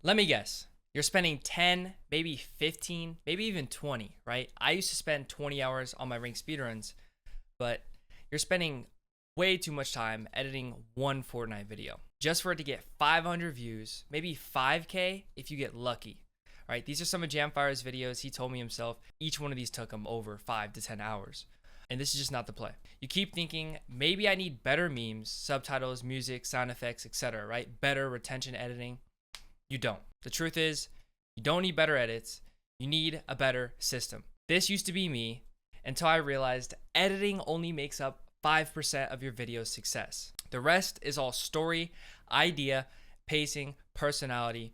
Let me guess. You're spending 10, maybe 15, maybe even 20, right? I used to spend 20 hours on my ranked speedruns, but you're spending way too much time editing one Fortnite video just for it to get 500 views, maybe 5K if you get lucky. Right? These are some of Jamfire's videos. He told me himself each one of these took him over 5 to 10 hours. And this is just not the play. You keep thinking, maybe I need better memes, subtitles, music, sound effects, etc., right? Better retention editing. You don't. The truth is, you don't need better edits. You need a better system. This used to be me until I realized editing only makes up 5% of your video's success. The rest is all story, idea, pacing, personality,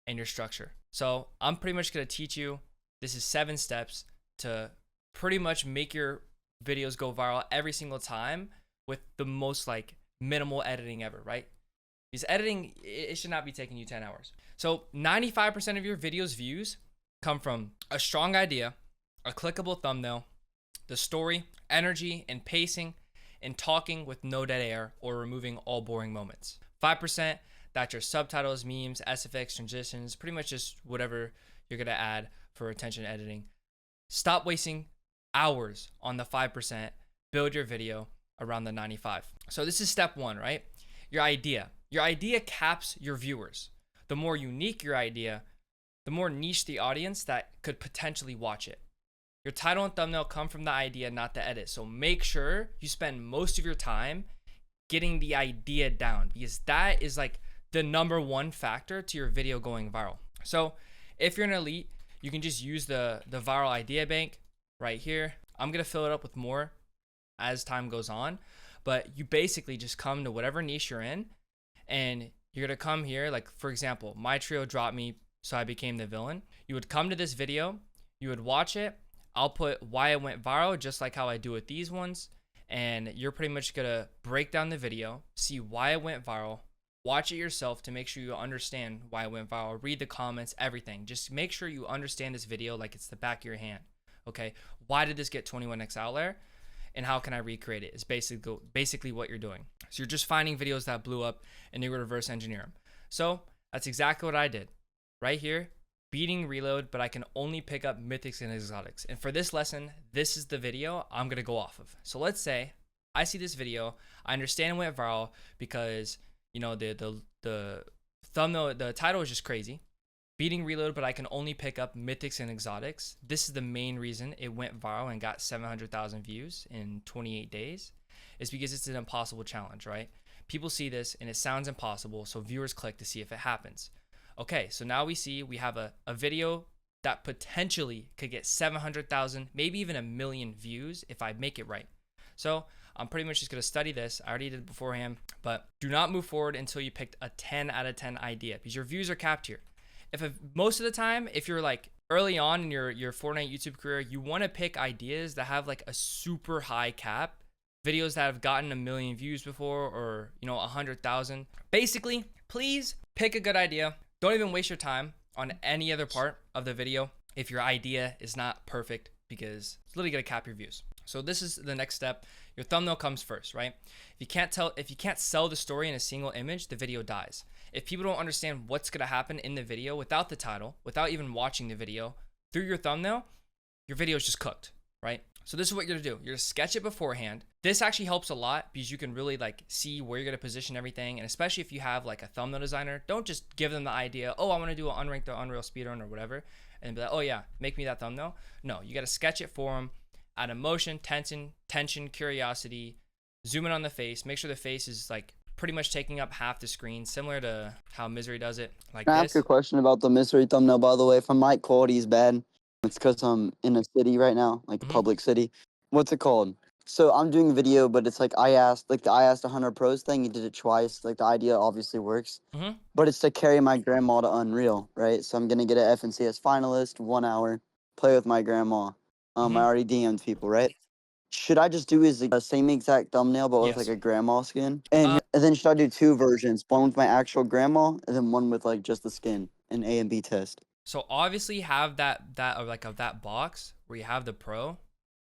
and your structure. So I'm pretty much going to teach you, this is 7 steps to pretty much make your videos go viral every single time with the most like minimal editing ever, right? Because editing, it should not be taking you 10 hours. So 95% of your videos views come from a strong idea, a clickable thumbnail, the story, energy, and pacing, and talking with no dead air or removing all boring moments. 5%, that's your subtitles, memes, SFX, transitions, pretty much just whatever you're gonna add for attention editing. Stop wasting hours on the 5%, build your video around the 95. So this is step 1, right? Your idea. Your idea caps your viewers. The more unique your idea, the more niche the audience that could potentially watch it. Your title and thumbnail come from the idea, not the edit. So make sure you spend most of your time getting the idea down, because that is like the number 1 factor to your video going viral. So if you're an elite, you can just use the viral idea bank right here. I'm gonna fill it up with more as time goes on, but you basically just come to whatever niche you're in, and you're gonna come here. Like for example, my trio dropped me, so I became the villain. You would come to this video, you would watch it. I'll put why it went viral, just like how I do with these ones, and you're pretty much gonna break down the video, see why it went viral, watch it yourself to make sure you understand why it went viral, read the comments, everything. Just make sure you understand this video like it's the back of your hand. Okay, why did this get 21x outlier, and how can I recreate it? Is basically what you're doing. So you're just finding videos that blew up and you're gonna reverse engineer them. So that's exactly what I did right here. Beating reload, but I can only pick up mythics and exotics. And for this lesson, this is the video I'm gonna go off of. So let's say I see this video, I understand it went viral because you know the thumbnail, the title is just crazy. Beating reload, but I can only pick up mythics and exotics. This is the main reason it went viral and got 700,000 views in 28 days, is because it's an impossible challenge, right? People see this and it sounds impossible, so viewers click to see if it happens. Okay, so now we have a video that potentially could get 700,000, maybe even 1 million views if I make it right. So I'm pretty much just gonna study this. I already did it beforehand, but do not move forward until you picked a 10 out of 10 idea, because your views are capped here. Most of the time, if you're like early on in your Fortnite YouTube career, you wanna pick ideas that have like a super high cap, videos that have gotten 1 million views before, or 100,000. Basically, please pick a good idea. Don't even waste your time on any other part of the video if your idea is not perfect, because it's literally gonna cap your views. So this is the next step. Your thumbnail comes first, right? If you can't sell the story in a single image, the video dies. If people don't understand what's gonna happen in the video without the title, without even watching the video, through your thumbnail, your video is just cooked, right? So this is what you're gonna do. You're gonna sketch it beforehand. This actually helps a lot because you can really like see where you're gonna position everything. And especially if you have like a thumbnail designer, don't just give them the idea, oh, I wanna do an unranked or unreal speedrun or whatever, and be like, oh yeah, make me that thumbnail. No, you gotta sketch it for them, add emotion, tension, curiosity, zoom in on the face, make sure the face is like pretty much taking up half the screen, similar to how Misery does it, like Can I this. ask a question about the mystery thumbnail, by the way? If my mic quality is bad, it's because I'm in a city right now, like a public city. What's it called? So I'm doing a video, but it's like I asked 100 pros thing. He did it twice. Like the idea obviously works, but it's to carry my grandma to Unreal, right? So I'm gonna get an FNCS finalist, 1 hour, play with my grandma. I already DM'd people, right? Should I just do the same exact thumbnail, but with like Yes. a grandma skin? And then should I do 2 versions, one with my actual grandma, and then one with like just the skin, an A and B test? So obviously have that of that box where you have the pro,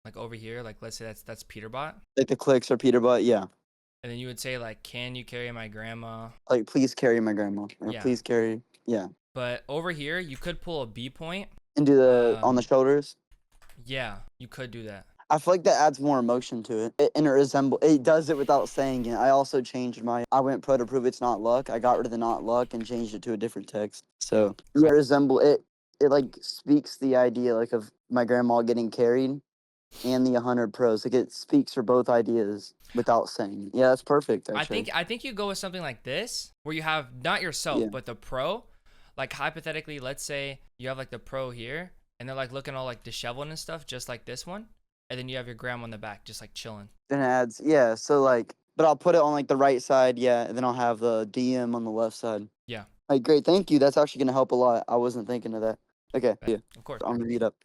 like over here, like let's say that's Peterbot. Like the clicks or Peterbot, yeah. And then you would say like, can you carry my grandma? Like please carry my grandma, or Yeah. please carry, yeah. But over here, you could pull a B point. And do the on the shoulders. Yeah, you could do that. I feel like that adds more emotion to it. It does it without saying it. I also changed I went pro to prove it's not luck. I got rid of the not luck and changed it to a different text. So yeah, it like speaks the idea like of my grandma getting carried and the 100 pros. Like it speaks for both ideas without saying it. Yeah, that's perfect actually. I think you go with something like this where you have not yourself, Yeah. but the pro. Like hypothetically, let's say you have like the pro here and they're like looking all like disheveled and stuff, just like this one. And then you have your grandma in the back, just like chilling. Then it adds, yeah. So like, but I'll put it on like the right side, yeah, and then I'll have the DM on the left side. Yeah. Like, great, thank you. That's actually gonna help a lot. I wasn't thinking of that. Okay, Bet. yeah, Of course. I'm gonna read up.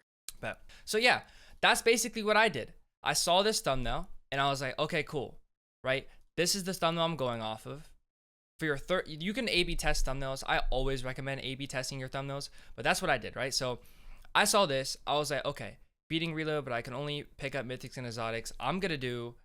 Bet. So yeah, that's basically what I did. I saw this thumbnail and I was like, okay, cool, right? This is the thumbnail I'm going off of. For your third, you can A/B test thumbnails. I always recommend A/B testing your thumbnails, but that's what I did, right? So I saw this. I was like, okay, beating reload, but I can only pick up mythics and exotics. I'm gonna do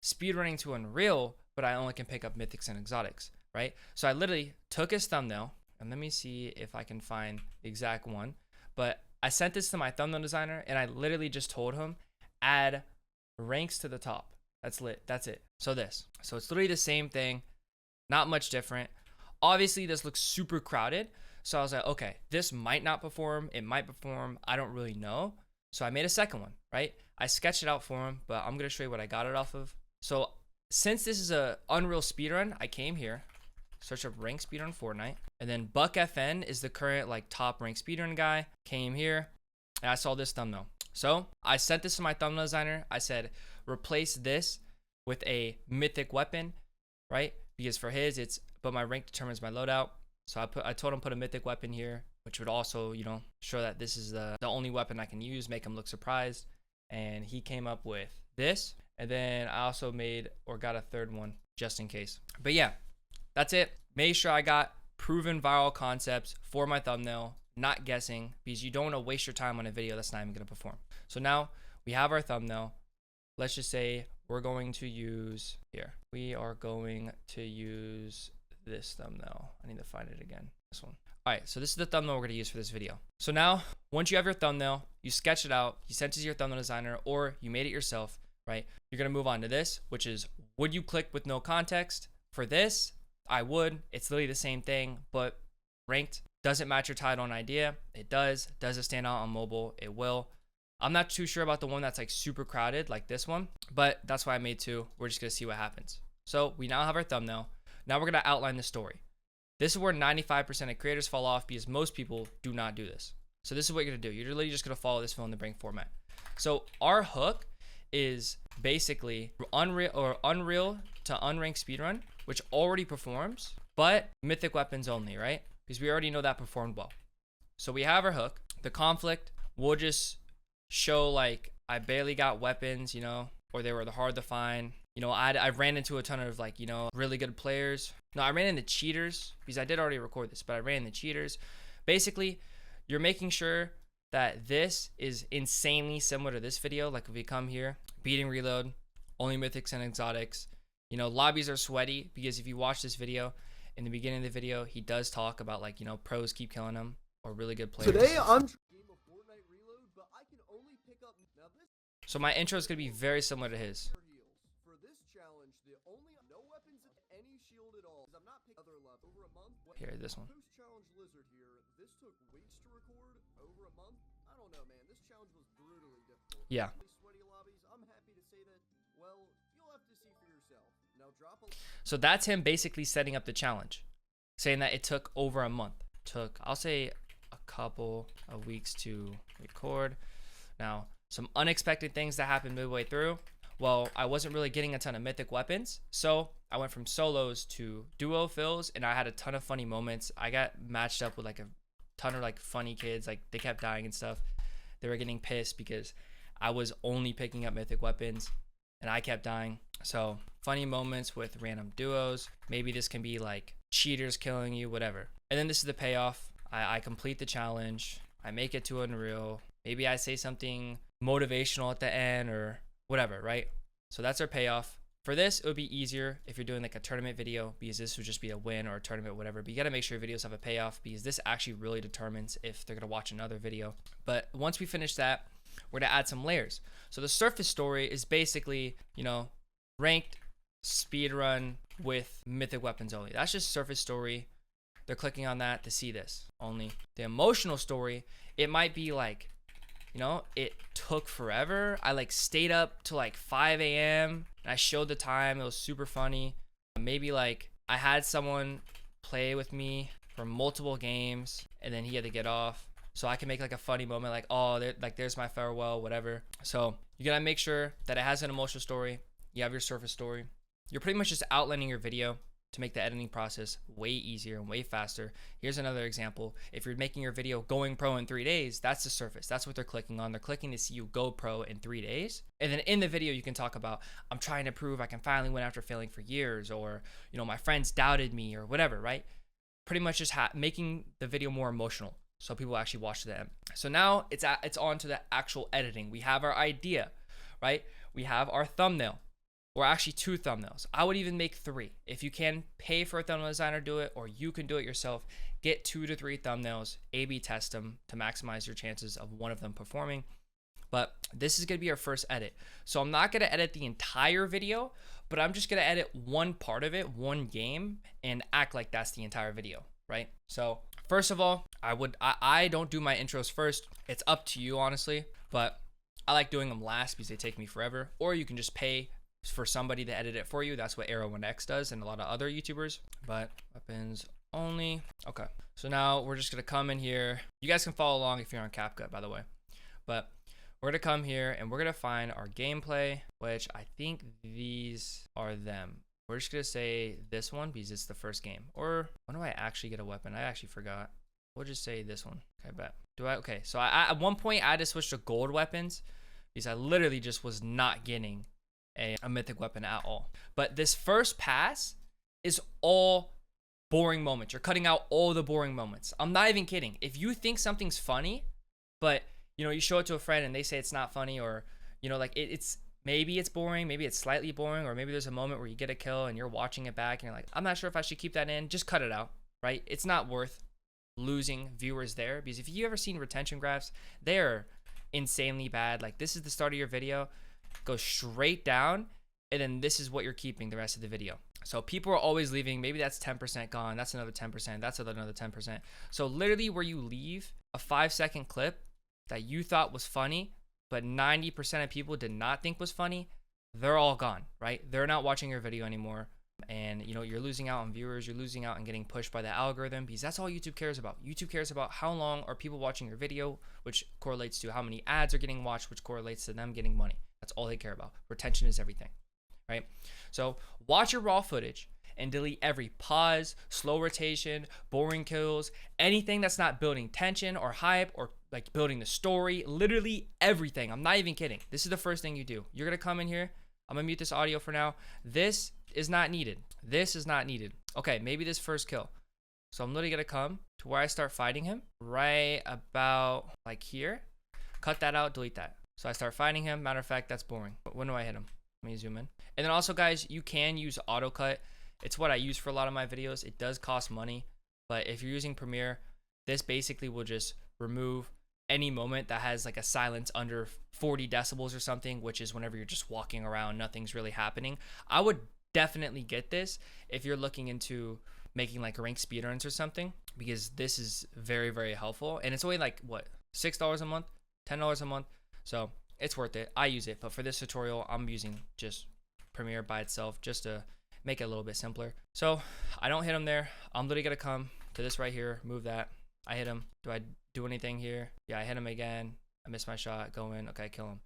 speedrunning to Unreal, but I only can pick up mythics and exotics, right? So I literally took his thumbnail, and let me see if I can find the exact one. But I sent this to my thumbnail designer, and I literally just told him, add ranks to the top. That's lit. That's it. So this. So it's literally the same thing. Not much different. Obviously, this looks super crowded. So I was like, okay, this might not perform. It might perform. I don't really know. So I made a second one, right? I sketched it out for him, but I'm going to show you what I got it off of. So since this is a Unreal speedrun, I came here, search up rank speedrun Fortnite, and then Buck FN is the current like top rank speedrun guy. Came here, and I saw this thumbnail. So I sent this to my thumbnail designer. I said, replace this with a mythic weapon, right? Because for his, it's, but my rank determines my loadout. So I told him put a mythic weapon here, which would also, you know, show that this is the only weapon I can use, make him look surprised. And he came up with this. And then I also made or got a third one just in case. But yeah, that's it. Make sure I got proven viral concepts for my thumbnail, not guessing, because you don't want to waste your time on a video that's not even going to perform. So now we have our thumbnail. Let's just say we're going to use here. We are going to use this thumbnail. I need to find it again. This one. All right, so this is the thumbnail we're going to use for this video. So now, once you have your thumbnail, you sketch it out, you sent it to your thumbnail designer, or you made it yourself, right? You're going to move on to this, which is, would you click with no context? For this, I would. It's literally the same thing, but ranked. Doesn't match your title and idea. It does. Does it stand out on mobile? It will. I'm not too sure about the one that's like super crowded like this one, but that's why I made two. We're just going to see what happens. So we now have our thumbnail. Now we're going to outline the story. This is where 95% of creators fall off because most people do not do this. So this is what you're going to do. You're literally just going to follow this fill in the blank format. So our hook is basically Unreal to unranked speedrun, which already performs, but mythic weapons only, right? Because we already know that performed well. So we have our hook. The conflict, we'll just show like I barely got weapons, you know, or they were hard to find. You know, I ran into a ton of like, you know, really good players. No, I ran into cheaters because I did already record this, but I ran into cheaters. Basically, you're making sure that this is insanely similar to this video. Like if we come here, beating reload, only mythics and exotics. You know, lobbies are sweaty because if you watch this video, in the beginning of the video, he does talk about like, you know, pros keep killing him or really good players. Today I'm game of Fortnite reload, but I can only pick up now this. So my intro is gonna be very similar to his. For this challenge, the only no weapons and any shield at all. I'm not picking other level over a month. Here, this one. Post challenge lizard here. This took weeks to record over a month. I don't know, man. This challenge was brutally difficult. Yeah. Sweaty lobbies. I'm happy to say that. Well, you'll have to see for yourself. Now drop a. So that's him basically setting up the challenge, saying that it took over a month. Took, I'll say, a couple of weeks to record. Now, some unexpected things that happened midway through. Well, I wasn't really getting a ton of mythic weapons, so I went from solos to duo fills, and I had a ton of funny moments. I got matched up with like a ton of like funny kids, like they kept dying and stuff. They were getting pissed because I was only picking up mythic weapons, and I kept dying. So funny moments with random duos. Maybe this can be like cheaters killing you, whatever. And then this is the payoff. I complete the challenge. I make it to Unreal. Maybe I say something motivational at the end or whatever, right? So that's our payoff. For this, it would be easier if you're doing like a tournament video, because this would just be a win or a tournament, whatever. But you got to make sure your videos have a payoff, because this actually really determines if they're going to watch another video. But once we finish that, we're going to add some layers. So the surface story is basically, you know, ranked speedrun with mythic weapons only. That's just surface story. They're clicking on that to see this only. The emotional story, it might be like, you know, it took forever. I like stayed up till like 5 a.m. and I showed the time. It was super funny. Maybe like I had someone play with me for multiple games and then he had to get off. So I can make like a funny moment, like, oh, there's my farewell, whatever. So you gotta make sure that it has an emotional story. You have your surface story. You're pretty much just outlining your video to make the editing process way easier and way faster. Here's another example. If you're making your video going pro in 3 days, that's the surface. That's what they're clicking on. They're clicking to see you go pro in 3 days. And then in the video, you can talk about, I'm trying to prove I can finally win after failing for years, or, you know, my friends doubted me, or whatever, right? Pretty much just making the video more emotional so people actually watch to the end. So now it's on to the actual editing. We have our idea, right? We have our thumbnail. Or actually 2 thumbnails. I would even make 3. If you can pay for a thumbnail designer, do it, or you can do it yourself. Get 2 to 3 thumbnails, A/B test them to maximize your chances of one of them performing. But this is gonna be our first edit. So I'm not gonna edit the entire video, but I'm just gonna edit one part of it, one game, and act like that's the entire video, right? So first of all, I don't do my intros first. It's up to you, honestly, but I like doing them last because they take me forever. Or you can just pay for somebody to edit it for you. That's what Arrow1X does and a lot of other YouTubers. But weapons only. Okay, so now we're just gonna come in here. You guys can follow along if you're on CapCut, by the way. But we're gonna come here and we're gonna find our gameplay, which I think these are them. We're just gonna say this one because it's the first game. Or when do I actually get a weapon? I actually forgot. We'll just say this one. Okay, bet. Okay, so I at one point I had to switch to gold weapons because I literally just was not getting a mythic weapon at all. But this first pass is all boring moments. You're cutting out all the boring moments. I'm not even kidding. If you think something's funny, but you know, you show it to a friend and they say it's not funny, or you know, like it's maybe it's boring, maybe it's slightly boring, or maybe there's a moment where you get a kill and you're watching it back and you're like, I'm not sure if I should keep that in. Just cut it out, right? It's not worth losing viewers there, because if you ever seen retention graphs, they're insanely bad. Like, this is the start of your video, go straight down, and then this is what you're keeping the rest of the video. So people are always leaving. Maybe that's 10% gone, that's another 10%, that's another 10%. So literally where you leave a 5-second clip that you thought was funny but 90% of people did not think was funny, they're all gone, right? They're not watching your video anymore. And you know, you're losing out on viewers, you're losing out on getting pushed by the algorithm, because that's all YouTube cares about. YouTube cares about how long are people watching your video, which correlates to how many ads are getting watched, which correlates to them getting money. That's all they care about. Retention is everything, right? So watch your raw footage and delete every pause, slow rotation, boring kills, anything that's not building tension or hype or like building the story, literally everything. I'm not even kidding. This is the first thing you do. You're gonna come in here. I'm gonna mute this audio for now. This is not needed. This is not needed. Okay, maybe this first kill. So I'm literally gonna come to where I start fighting him, right about like here. Cut that out, delete that. So I start fighting him. Matter of fact, that's boring. When do I hit him? Let me zoom in. And then also, guys, you can use auto cut. It's what I use for a lot of my videos. It does cost money, but if you're using Premiere, this basically will just remove any moment that has like a silence under 40 decibels or something, which is whenever you're just walking around, nothing's really happening. I would definitely get this if you're looking into making like ranked speedruns or something, because this is very, very helpful. And it's only like, what, $6 a month, $10 a month. So it's worth it. I use it, but for this tutorial, I'm using just Premiere by itself just to make it a little bit simpler. So I don't hit him there. I'm literally gonna come to this right here, move that. I hit him. Do I do anything here? Yeah, I hit him again. I missed my shot. Go in. Okay, kill him.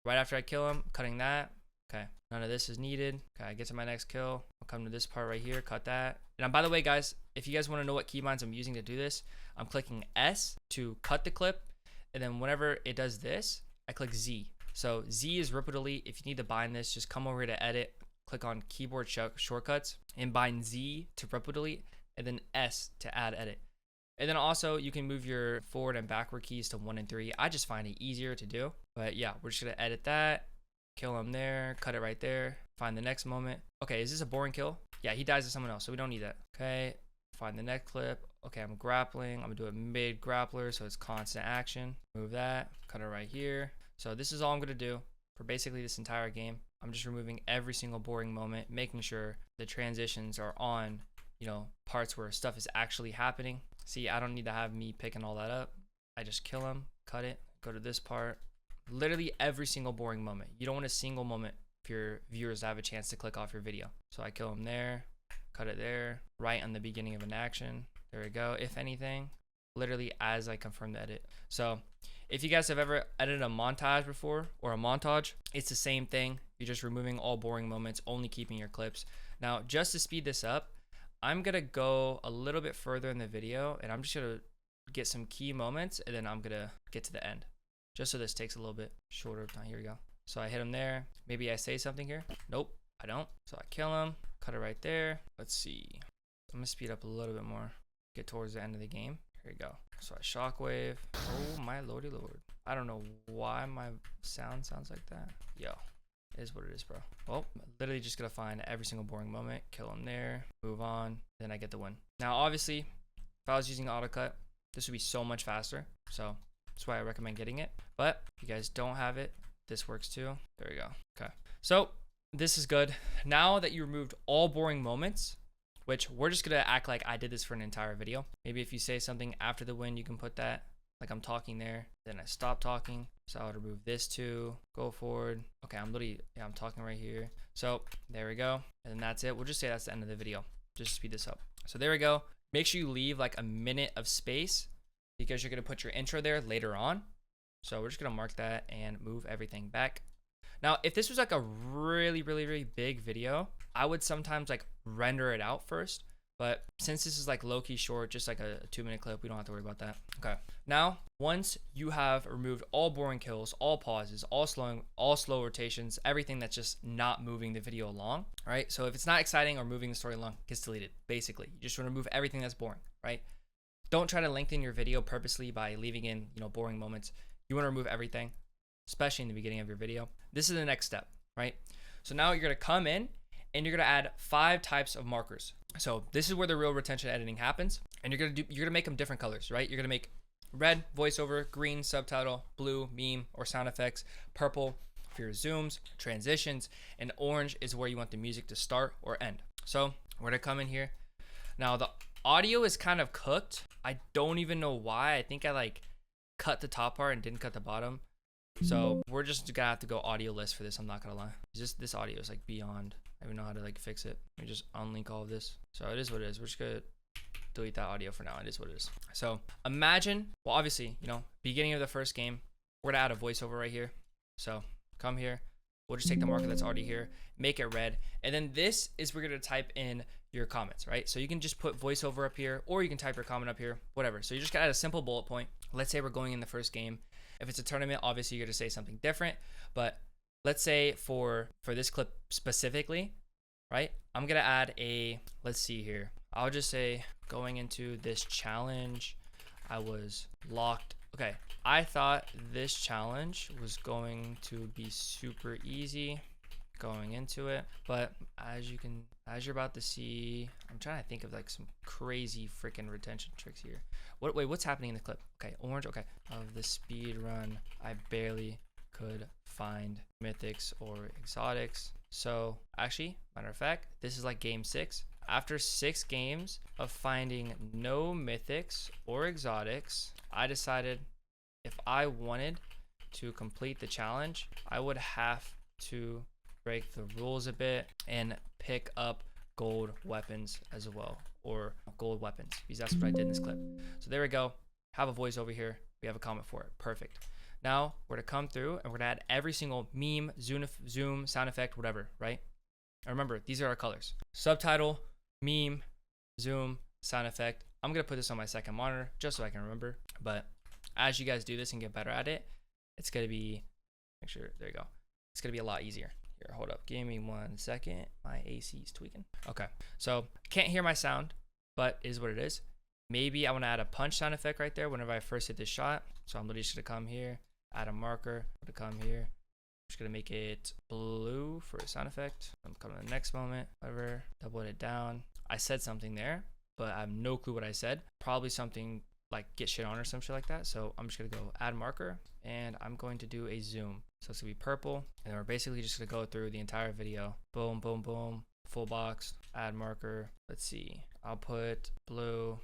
Right after I kill him, cutting that. Okay, none of this is needed. Okay, I get to my next kill. I'll come to this part right here, cut that. And by the way, guys, if you guys want to know what keybinds I'm using to do this, I'm clicking S to cut the clip, and then whenever it does this, I click Z. So Z is rip or delete. If you need to bind this, just come over here to edit, click on keyboard shortcuts, and bind Z to rip or delete, and then S to add edit. And then also you can move your forward and backward keys to 1 and 3. I just find it easier to do. But yeah, we're just gonna edit that, kill him there, cut it right there. Find the next moment. Okay, is this a boring kill? Yeah, he dies to someone else, so we don't need that. Okay, find the next clip. Okay, I'm grappling. I'm gonna do a mid grappler, so it's constant action. Move that, cut it right here. So this is all I'm gonna do for basically this entire game. I'm just removing every single boring moment, making sure the transitions are on, you know, parts where stuff is actually happening. See, I don't need to have me picking all that up. I just kill him, cut it, go to this part. Literally every single boring moment. You don't want a single moment for your viewers to have a chance to click off your video. So I kill him there, cut it there, right on the beginning of an action. There we go. If anything, literally as I confirm the edit. So if you guys have ever edited a montage before or a montage, it's the same thing. You're just removing all boring moments, only keeping your clips. Now, just to speed this up, I'm gonna go a little bit further in the video and I'm just gonna get some key moments and then I'm gonna get to the end. Just so this takes a little bit shorter of time. Here we go. So I hit him there. Maybe I say something here. Nope, I don't. So I kill him, cut it right there. Let's see. I'm gonna speed up a little bit more. Get towards the end of the game. Here we go. So I shockwave. Oh my lordy lord. I don't know why my sound sounds like that. Yo, it is what it is, bro. Well, literally just gonna find every single boring moment, kill him there, move on, then I get the win. Now, obviously, if I was using AutoCut, this would be so much faster. So that's why I recommend getting it. But if you guys don't have it, this works too. There we go. Okay. So this is good. Now that you removed all boring moments, which we're just gonna act like I did this for an entire video. Maybe if you say something after the win, you can put that, like I'm talking there, then I stop talking. So I would remove this too, go forward. Okay, I'm talking right here. So there we go. And then that's it. We'll just say that's the end of the video. Just speed this up. So there we go. Make sure you leave like a minute of space because you're gonna put your intro there later on. So we're just gonna mark that and move everything back. Now, if this was like a really, really, really big video, I would sometimes like render it out first. But since this is like low-key short, just like a 2-minute clip, we don't have to worry about that. Okay. Now, once you have removed all boring kills, all pauses, all slow rotations, everything that's just not moving the video along, right? So if it's not exciting or moving the story along, it gets deleted, basically. You just want to remove everything that's boring, right? Don't try to lengthen your video purposely by leaving in, you know, boring moments. You want to remove everything, especially in the beginning of your video. This is the next step, right? So now you're gonna come in and you're gonna add 5 types of markers. So this is where the real retention editing happens. And you're gonna make them different colors, right? You're gonna make red, voiceover, green, subtitle, blue, meme, or sound effects, purple for your zooms, transitions, and orange is where you want the music to start or end. So we're gonna come in here. Now the audio is kind of cooked. I don't even know why. I think I like cut the top part and didn't cut the bottom. So we're just gonna have to go audio list for this. I'm not gonna lie. This audio is like beyond. I don't even know how to like fix it. Let me just unlink all of this. So it is what it is. We're just gonna delete that audio for now. It is what it is. So imagine, well, obviously, you know, beginning of the first game, we're gonna add a voiceover right here. So come here. We'll just take the marker that's already here, make it red, and then this is we're gonna type in your comments, right? So you can just put voiceover up here, or you can type your comment up here, whatever. So you just gotta add a simple bullet point. Let's say we're going in the first game. If it's a tournament, obviously you're gonna say something different, but let's say for this clip specifically, right? I'm gonna add a, let's see here. I'll just say going into this challenge, I was locked. Okay, I thought this challenge was going to be super easy going into it, but as you're about to see, I'm trying to think of like some crazy freaking retention tricks here. Wait, what's happening in the clip? Okay, orange, okay. Of the speed run, I barely could find mythics or exotics. So actually, matter of fact, this is like game 6. After 6 games of finding no mythics or exotics, I decided if I wanted to complete the challenge, I would have to break the rules a bit and pick up gold weapons as well, or gold weapons, because that's what I did in this clip. So there we go. Have a voice over here. We have a comment for it. Perfect. Now we're gonna come through and we're gonna add every single meme, zoom, sound effect, whatever, right? And remember, these are our colors. Subtitle, meme, zoom, sound effect. I'm gonna put this on my second monitor just so I can remember. But as you guys do this and get better at it, it's gonna be, make sure, there you go. It's gonna be a lot easier. Here, hold up, give me 1 second. My AC is tweaking. Okay, so can't hear my sound, but it is what it is. Maybe I wanna add a punch sound effect right there whenever I first hit this shot. So I'm literally just gonna come here, add a marker, to come here, just gonna make it blue for a sound effect. I'm coming to the next moment, whatever, double it down. I said something there, but I have no clue what I said. Probably something like get shit on or some shit like that. So I'm just gonna go add marker and I'm going to do a zoom. So it's gonna be purple. And then we're basically just gonna go through the entire video. Boom, boom, boom, full box, add marker. Let's see, I'll put blue,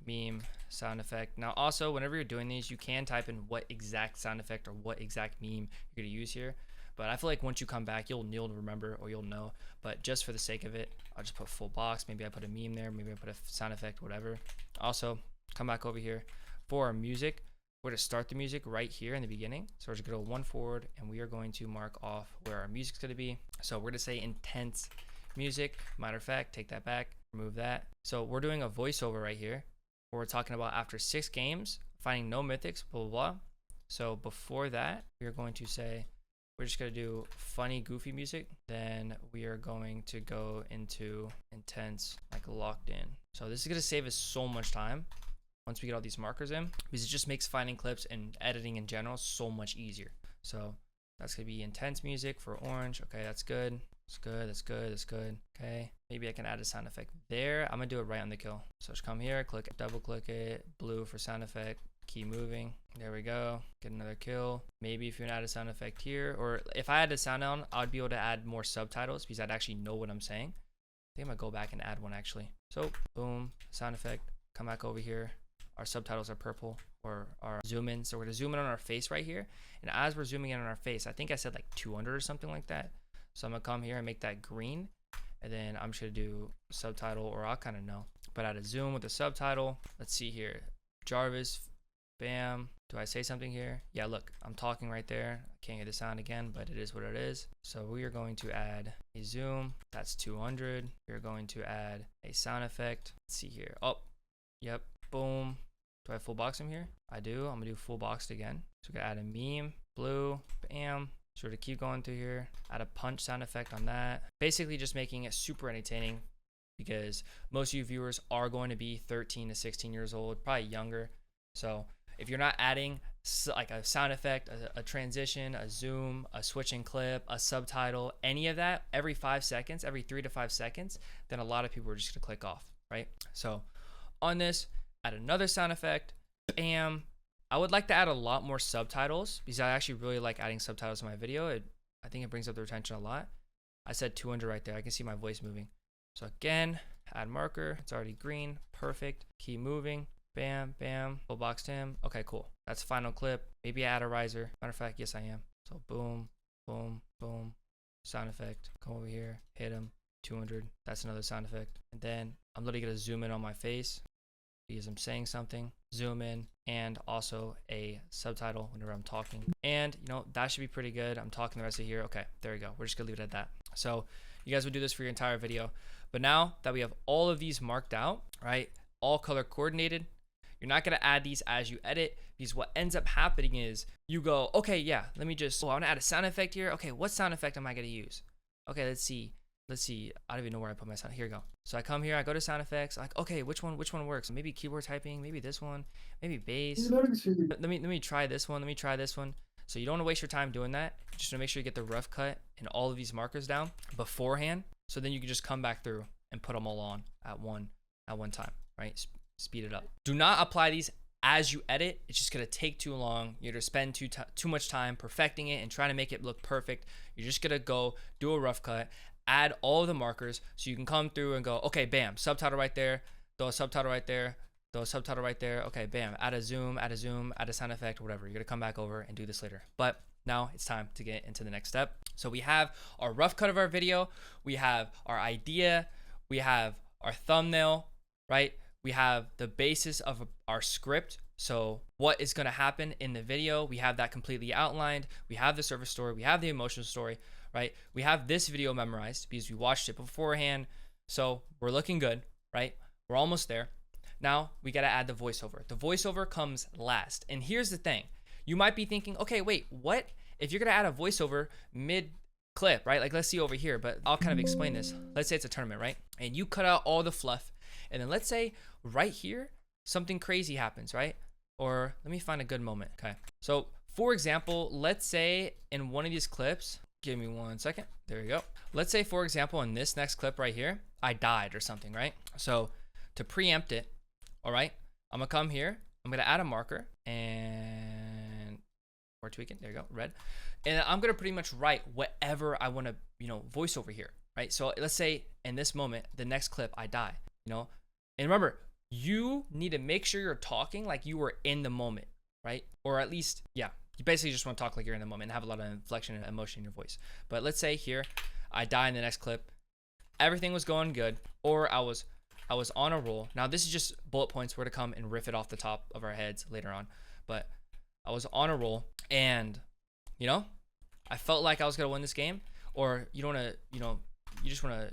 meme, sound effect. Now also, whenever you're doing these, you can type in what exact sound effect or what exact meme you're gonna use here. But I feel like once you come back, you'll remember or you'll know. But just for the sake of it, I'll just put full box. Maybe I put a meme there. Maybe I put a sound effect, whatever. Also, come back over here for our music. We're going to start the music right here in the beginning. So we're just going to go one forward and we are going to mark off where our music's going to be. So we're going to say intense music. Matter of fact, take that back, remove that. So we're doing a voiceover right here where we're talking about after 6 games, finding no mythics, blah, blah, blah. So before that, we are going to say, we're just going to do funny, goofy music. Then we are going to go into intense, like locked in. So this is going to save us so much time once we get all these markers in, because it just makes finding clips and editing in general so much easier. So that's going to be intense music for orange. Okay, that's good. That's good. That's good. That's good. Okay, maybe I can add a sound effect there. I'm going to do it right on the kill. So just come here, click it, double click it, blue for sound effect. Keep moving. There we go. Get another kill. Maybe if you add a sound effect here, or if I had the sound on, I'd be able to add more subtitles because I'd actually know what I'm saying. I think I'm gonna go back and add one actually. So boom, sound effect. Come back over here. Our subtitles are purple or our zoom in. So we're gonna zoom in on our face right here. And as we're zooming in on our face, I think I said like 200 or something like that. So I'm gonna come here and make that green. And then I'm just gonna do subtitle, or I'll kind of know. But add a zoom with the subtitle. Let's see here. Jarvis. Bam. Do I say something here? Yeah, look, I'm talking right there. I can't hear the sound again, but it is what it is. So we are going to add a zoom. That's 200. We're going to add a sound effect. Let's see here. Oh, yep. Boom. Do I have full box in here? I do. I'm gonna do full boxed again. So we're gonna add a meme. Blue. Bam. Sort of keep going through here. Add a punch sound effect on that. Basically just making it super entertaining because most of you viewers are going to be 13 to 16 years old, probably younger. So if you're not adding like a sound effect, a transition, a zoom, a switching clip, a subtitle, any of that every 5 seconds, every 3 to 5 seconds, then a lot of people are just gonna click off, right? So on this, add another sound effect. Bam. I would like to add a lot more subtitles because I actually really like adding subtitles in my video. I think it brings up the retention a lot. I said 200 right there. I can see my voice moving. So again, add marker. It's already green. Perfect. Keep moving. Bam, bam, full boxed him. Okay, cool. That's final clip. Maybe add a riser. Matter of fact, yes, I am. So boom, boom, boom. Sound effect. Come over here, hit him. 200. That's another sound effect. And then I'm literally gonna zoom in on my face because I'm saying something. Zoom in, and also a subtitle whenever I'm talking. And you know, that should be pretty good. I'm talking the rest of here. Okay, there we go. We're just gonna leave it at that. So you guys would do this for your entire video. But now that we have all of these marked out, right? All color coordinated. You're not going to add these as you edit because what ends up happening is you go, okay, yeah, let me just, I want to add a sound effect here. Okay, what sound effect am I going to use? Okay, let's see. I don't even know where I put my sound. Here we go. So I come here, I go to sound effects. Like, okay, which one works? Maybe keyboard typing, maybe this one, maybe bass. Let me try this one. Let me try this one. So you don't want to waste your time doing that. You just want to make sure you get the rough cut and all of these markers down beforehand. So then you can just come back through and put them all on at one time, right? Speed it up. Do not apply these as you edit. It's just gonna take too long. You're gonna spend too much time perfecting it and trying to make it look perfect. You're just gonna go do a rough cut, add all of the markers so you can come through and go, okay, bam, subtitle right there, throw a subtitle right there, throw a subtitle right there. Okay, bam, add a zoom, add a sound effect, whatever. You're gonna come back over and do this later. But now it's time to get into the next step. So we have our rough cut of our video, we have our idea, we have our thumbnail, right? We have the basis of our script. So what is going to happen in the video, we have that completely outlined. We have the surface story. We have the emotional story, right? We have this video memorized because we watched it beforehand. So we're looking good, right? We're almost there. Now we got to add the voiceover. The voiceover comes last. And here's the thing. You might be thinking, okay, wait, what? If you're going to add a voiceover mid clip, right? Like let's see over here, but I'll kind of explain this. Let's say it's a tournament, right? And you cut out all the fluff. And then let's say right here, something crazy happens, right? Or let me find a good moment. Okay. So For example, let's say in one of these clips, give me 1 second. There you go. Let's say, for example, in this next clip right here, I died or something, right? So to preempt it, all right, I'm gonna come here. I'm gonna add a marker and we're tweaking. There you go, red. And I'm gonna pretty much write whatever I want to, voice over here, right? So let's say in this moment, the next clip, I die, and remember, you need to make sure you're talking like you were in the moment, right? Or at least, yeah, you basically just want to talk like you're in the moment and have a lot of inflection and emotion in your voice. But let's say here, I die in the next clip. Everything was going good, I was on a roll. Now this is just bullet points. We're to come and riff it off the top of our heads later on. But I was on a roll, and I felt like I was gonna win this game. Or you don't wanna, you just wanna,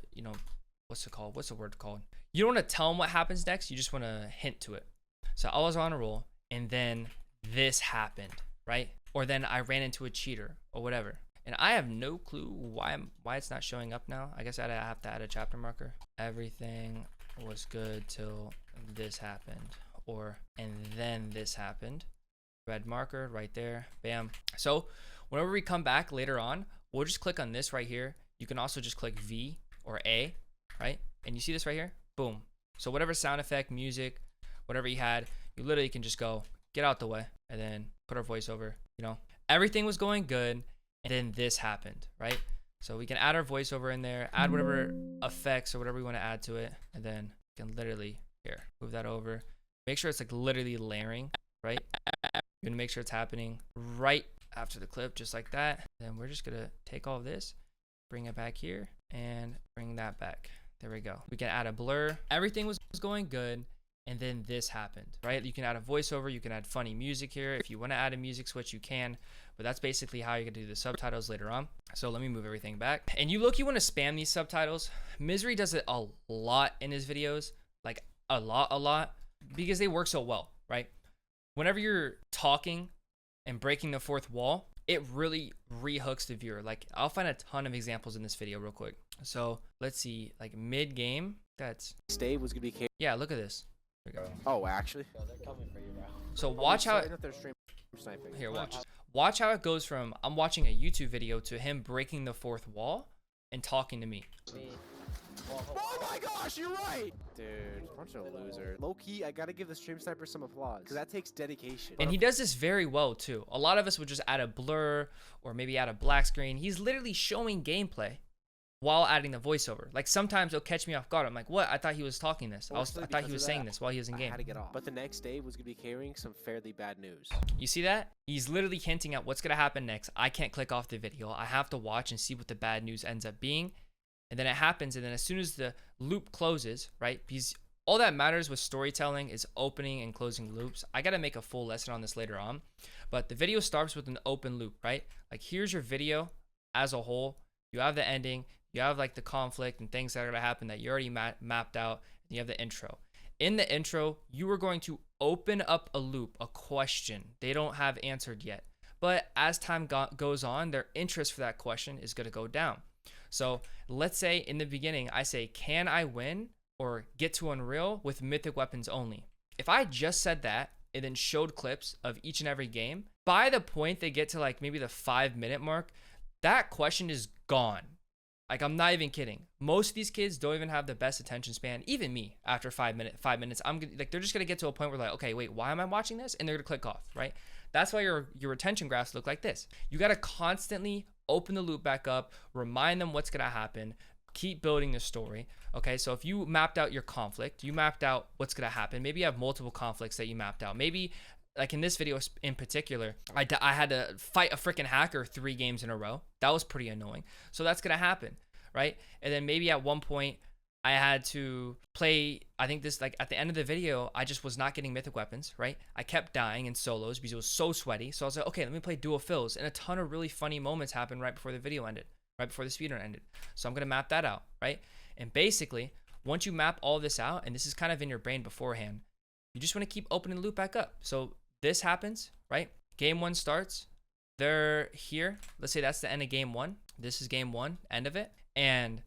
what's it called? What's the word called? You don't wanna tell them what happens next. You just wanna hint to it. So I was on a roll, and then this happened, right? Or then I ran into a cheater or whatever. And I have no clue why it's not showing up now. I guess I have to add a chapter marker. Everything was good till this happened, and then this happened. Red marker right there, bam. So whenever we come back later on, we'll just click on this right here. You can also just click V or A, right? And you see this right here, boom. So whatever sound effect, music, whatever you had, you literally can just go, get out the way, and then put our voiceover, everything was going good, and then this happened, right? So we can add our voiceover in there, add whatever effects or whatever we want to add to it, and then you can literally, here, move that over. Make sure it's like literally layering, right? You're gonna make sure it's happening right after the clip, just like that. Then we're just gonna take all of this, bring it back here, and bring that back. There we go. We can add a blur. Everything was going good, and then this happened, right? You can add a voiceover, you can add funny music here. If you want to add a music switch, you can, but that's basically how you're gonna do the subtitles later on. So let me move everything back. And you want to spam these subtitles. Misery does it a lot in his videos, like a lot, because they work so well, right? Whenever you're talking and breaking the fourth wall, it really rehooks the viewer. Like, I'll find a ton of examples in this video real quick. So let's see, like mid-game, that's... Stay was gonna be... Yeah, look at this. There we go. Oh, actually? Yo, they're coming for you, bro. So watch how... Sniping. Here, watch. Watch how it goes from I'm watching a YouTube video to him breaking the fourth wall and talking to me. Oh my gosh, you're right! Dude, bunch of loser. Low-key, I gotta give the stream sniper some applause, because that takes dedication. And he does this very well, too. A lot of us would just add a blur or maybe add a black screen. He's literally showing gameplay while adding the voiceover. Like, sometimes it'll catch me off guard. I'm like, what? I thought he was talking this. I thought he was saying this while he was in game. I had to get off. But the next day was gonna be carrying some fairly bad news. You see that? He's literally hinting at what's gonna happen next. I can't click off the video. I have to watch and see what the bad news ends up being. And then it happens, and then as soon as the loop closes, right? Because all that matters with storytelling is opening and closing loops. I gotta make a full lesson on this later on. But the video starts with an open loop, right? Like, here's your video as a whole. You have the ending. You have like the conflict and things that are gonna happen that you already mapped out. And you have the intro. In the intro, you are going to open up a loop, a question they don't have answered yet. But as time goes on, their interest for that question is gonna go down. So let's say in the beginning, I say, can I win or get to Unreal with mythic weapons only? If I just said that and then showed clips of each and every game, by the point they get to like maybe the 5-minute mark, that question is gone. Like, I'm not even kidding. Most of these kids don't even have the best attention span. Even me, after 5 minutes, they're just gonna get to a point where like, okay, wait, why am I watching this? And they're gonna click off, right? That's why your retention graphs look like this. You gotta constantly open the loop back up, remind them what's gonna happen, keep building the story. Okay, so if you mapped out your conflict, you mapped out what's gonna happen. Maybe you have multiple conflicts that you mapped out. Maybe, like in this video in particular, I had to fight a freaking hacker 3 games in a row. That was pretty annoying. So that's gonna happen, right? And then maybe at one point I had to play, I think this, like at the end of the video, I just was not getting mythic weapons, right? I kept dying in solos because it was so sweaty. So I was like, okay, let me play dual fills. And a ton of really funny moments happened right before the video ended, right before the speedrun ended. So I'm gonna map that out, right? And basically, once you map all this out, and this is kind of in your brain beforehand, you just wanna keep opening the loop back up. So this happens, right? Game 1 starts, they're here. Let's say that's the end of game 1. This is game 1, end of it. And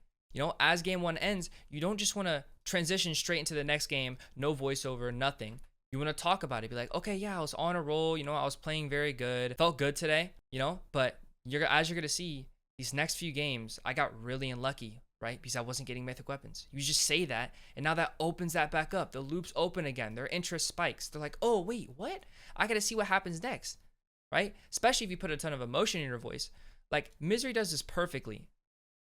as game 1 ends, you don't just want to transition straight into the next game, no voiceover, nothing. You want to talk about it. Be like, okay, yeah, I was on a roll. You know, I was playing very good. Felt good today, you know, but as you're going to see, these next few games, I got really unlucky, right? Because I wasn't getting mythic weapons. You just say that, and now that opens that back up. The loops open again. Their interest spikes. They're like, oh, wait, what? I got to see what happens next, right? Especially if you put a ton of emotion in your voice. Like, Misery does this perfectly.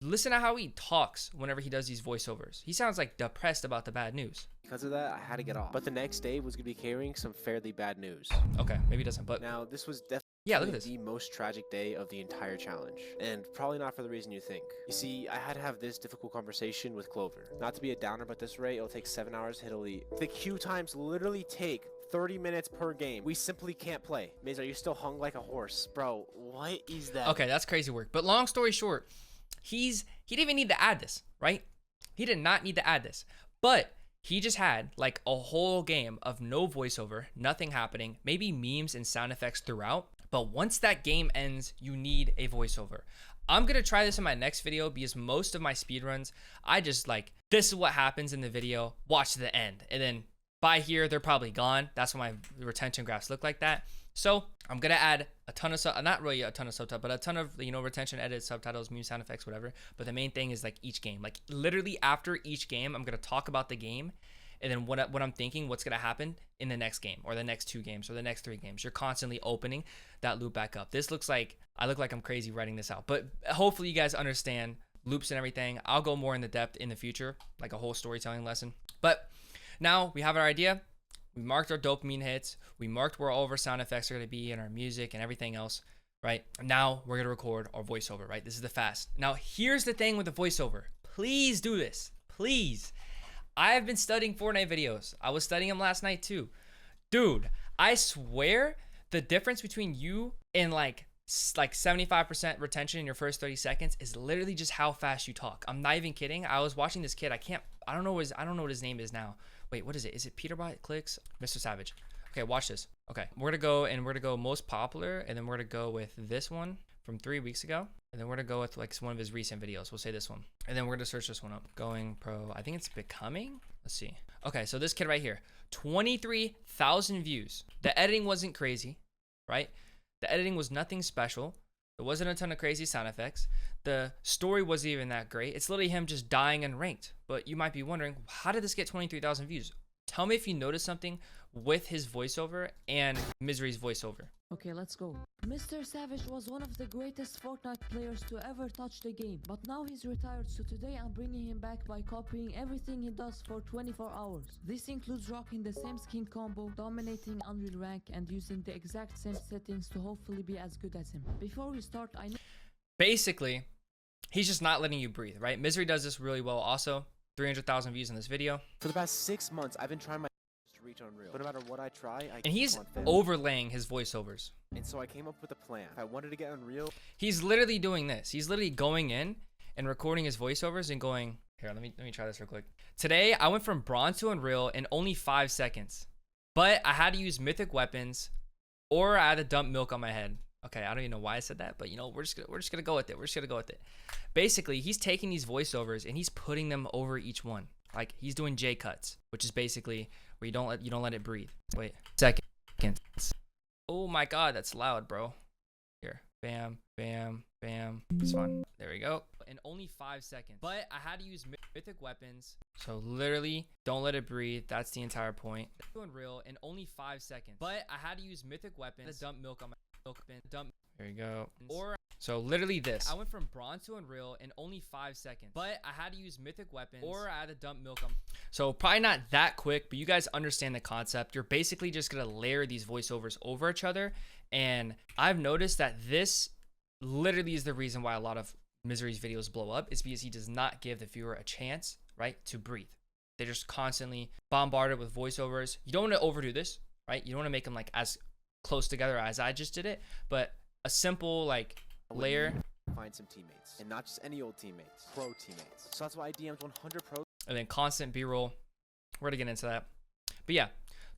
Listen to how he talks whenever he does these voiceovers. He sounds like depressed about the bad news. Because of that, I had to get off. But the next day was going to be carrying some fairly bad news. Okay, maybe he doesn't, but Now, this was definitely yeah, look at this. the most tragic day of the entire challenge. And probably not for the reason you think. You see, I had to have this difficult conversation with Clover. Not to be a downer, but at this rate, it'll take 7 hours to hit Elite. The queue times literally take 30 minutes per game. We simply can't play. Maze, are you still hung like a horse? Bro, what is that? Okay, that's crazy work. But long story short, he didn't even need to add this, right? He did not need to add this. But he just had like a whole game of no voiceover, nothing happening, maybe memes and sound effects throughout. But once that game ends, you need a voiceover. I'm going to try this in my next video because most of my speedruns, I just like, this is what happens in the video, watch to the end. And then by here, they're probably gone. That's why my retention graphs look like that. So I'm going to add a ton of, not really a ton of subtitles, but a ton of, you know, retention, edits, subtitles, meme sound effects, whatever. But the main thing is like each game, like literally after each game, I'm going to talk about the game. And then what I'm thinking, what's going to happen in the next game or the next 2 games or the next 3 games. You're constantly opening that loop back up. This looks like, I look like I'm crazy writing this out. But hopefully you guys understand loops and everything. I'll go more into depth in the future, like a whole storytelling lesson. But now we have our idea. We marked our dopamine hits. We marked where all of our sound effects are going to be and our music and everything else, right? Now we're going to record our voiceover, right? This is the fast. Now here's the thing with the voiceover. Please do this. Please. I have been studying Fortnite videos. I was studying them last night too. Dude, I swear the difference between you and like 75% retention in your first 30 seconds is literally just how fast you talk. I'm not even kidding. I was watching this kid. I don't know what his name is now. Wait, what is it? Is it Peterbot Clicks? Mr. Savage. Okay, watch this. Okay, we're gonna go most popular, and then we're gonna go with this one from 3 weeks ago, and then we're gonna go with like one of his recent videos. We'll say this one, and then we're gonna search this one up. Going pro. I think it's Becoming. Let's see. Okay, so this kid right here, 23,000 views. The editing wasn't crazy, right? The editing was nothing special. There wasn't a ton of crazy sound effects. The story wasn't even that great. It's literally him just dying unranked. But you might be wondering, how did this get 23,000 views? Tell me if you noticed something with his voiceover and Misery's voiceover. Okay, let's go. Mr. Savage was one of the greatest Fortnite players to ever touch the game, but now he's retired, so today I'm bringing him back by copying everything he does for 24 hours. This includes rocking the same skin combo, dominating Unreal rank, and using the exact same settings to hopefully be as good as him. Before we start, Basically, he's just not letting you breathe, right? Misery does this really well also. 300,000 views in this video. For the past 6 months, I've been trying my to reach Unreal. But no matter what I try, and he's overlaying his voiceovers. And so I came up with a plan. If I wanted to get Unreal, he's literally doing this. He's literally going in and recording his voiceovers and going, here, let me try this real quick. Today, I went from bronze to Unreal in only 5 seconds. But I had to use mythic weapons or I had to dump milk on my head. Okay, I don't even know why I said that, but you know, we're just gonna go with it. We're just gonna go with it. Basically, he's taking these voiceovers and he's putting them over each one. Like he's doing J cuts, which is basically where you don't let it breathe. Wait, seconds. Oh my God, that's loud, bro. Here, bam, bam, bam. It's fun. There we go. In only 5 seconds. But I had to use mythic weapons. So literally, don't let it breathe. That's the entire point. Unreal in only 5 seconds. But I had to use mythic weapons. Dump milk on my dump. There you go. Or so literally this. I went from bronze to Unreal in only 5 seconds. But I had to use mythic weapons. Or I had to dump milk on. So probably not that quick, but you guys understand the concept. You're basically just gonna layer these voiceovers over each other. And I've noticed that this literally is the reason why a lot of Misery's videos blow up, is because he does not give the viewer a chance, right, to breathe. They're just constantly bombarded with voiceovers. You don't want to overdo this, right? You don't want to make them like as close together as I just did it, but a simple like layer. Find some teammates, and not just any old teammates, pro teammates. So that's why I DM'd 100 pros. And then constant B-roll. We're gonna get into that. But yeah,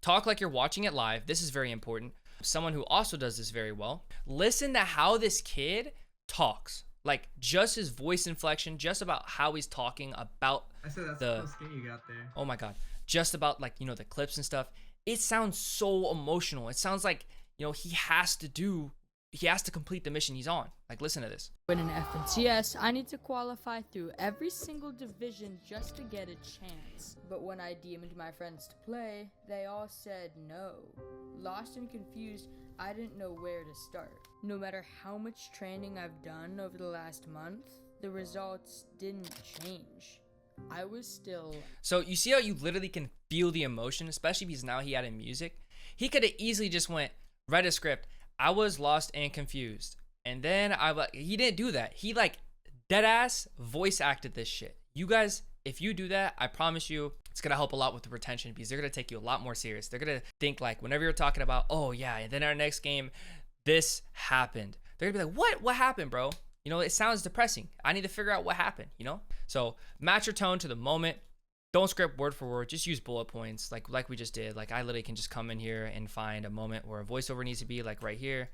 talk like you're watching it live. This is very important. Someone who also does this very well. Listen to how this kid talks. Like just his voice inflection, just about how he's talking about I said that's the cool skin you got there. Oh my God. Just about like, you know, the clips and stuff. it sounds so emotional. It sounds like, you know, he has to complete the mission he's on. Like, listen to this. Win an FNCS, I need to qualify through every single division just to get a chance. But when I DM'd my friends to play, they all said no. Lost and confused, I didn't know where to start. No matter how much training I've done over the last month, the results didn't change. I was still... So you see how you literally can feel the emotion, especially because now he added music. He could have easily just read a script. I was lost and confused. And then he didn't do that. He like dead ass voice acted this shit. You guys, if you do that, I promise you it's gonna help a lot with the retention because they're gonna take you a lot more serious. They're gonna think like whenever you're talking about, oh yeah, and then our next game, this happened. They're gonna be like, what happened, bro? You know, it sounds depressing. I need to figure out what happened, you know? So match your tone to the moment. Don't script word for word. Just use bullet points like we just did. Like I literally can just come in here and find a moment where a voiceover needs to be like right here.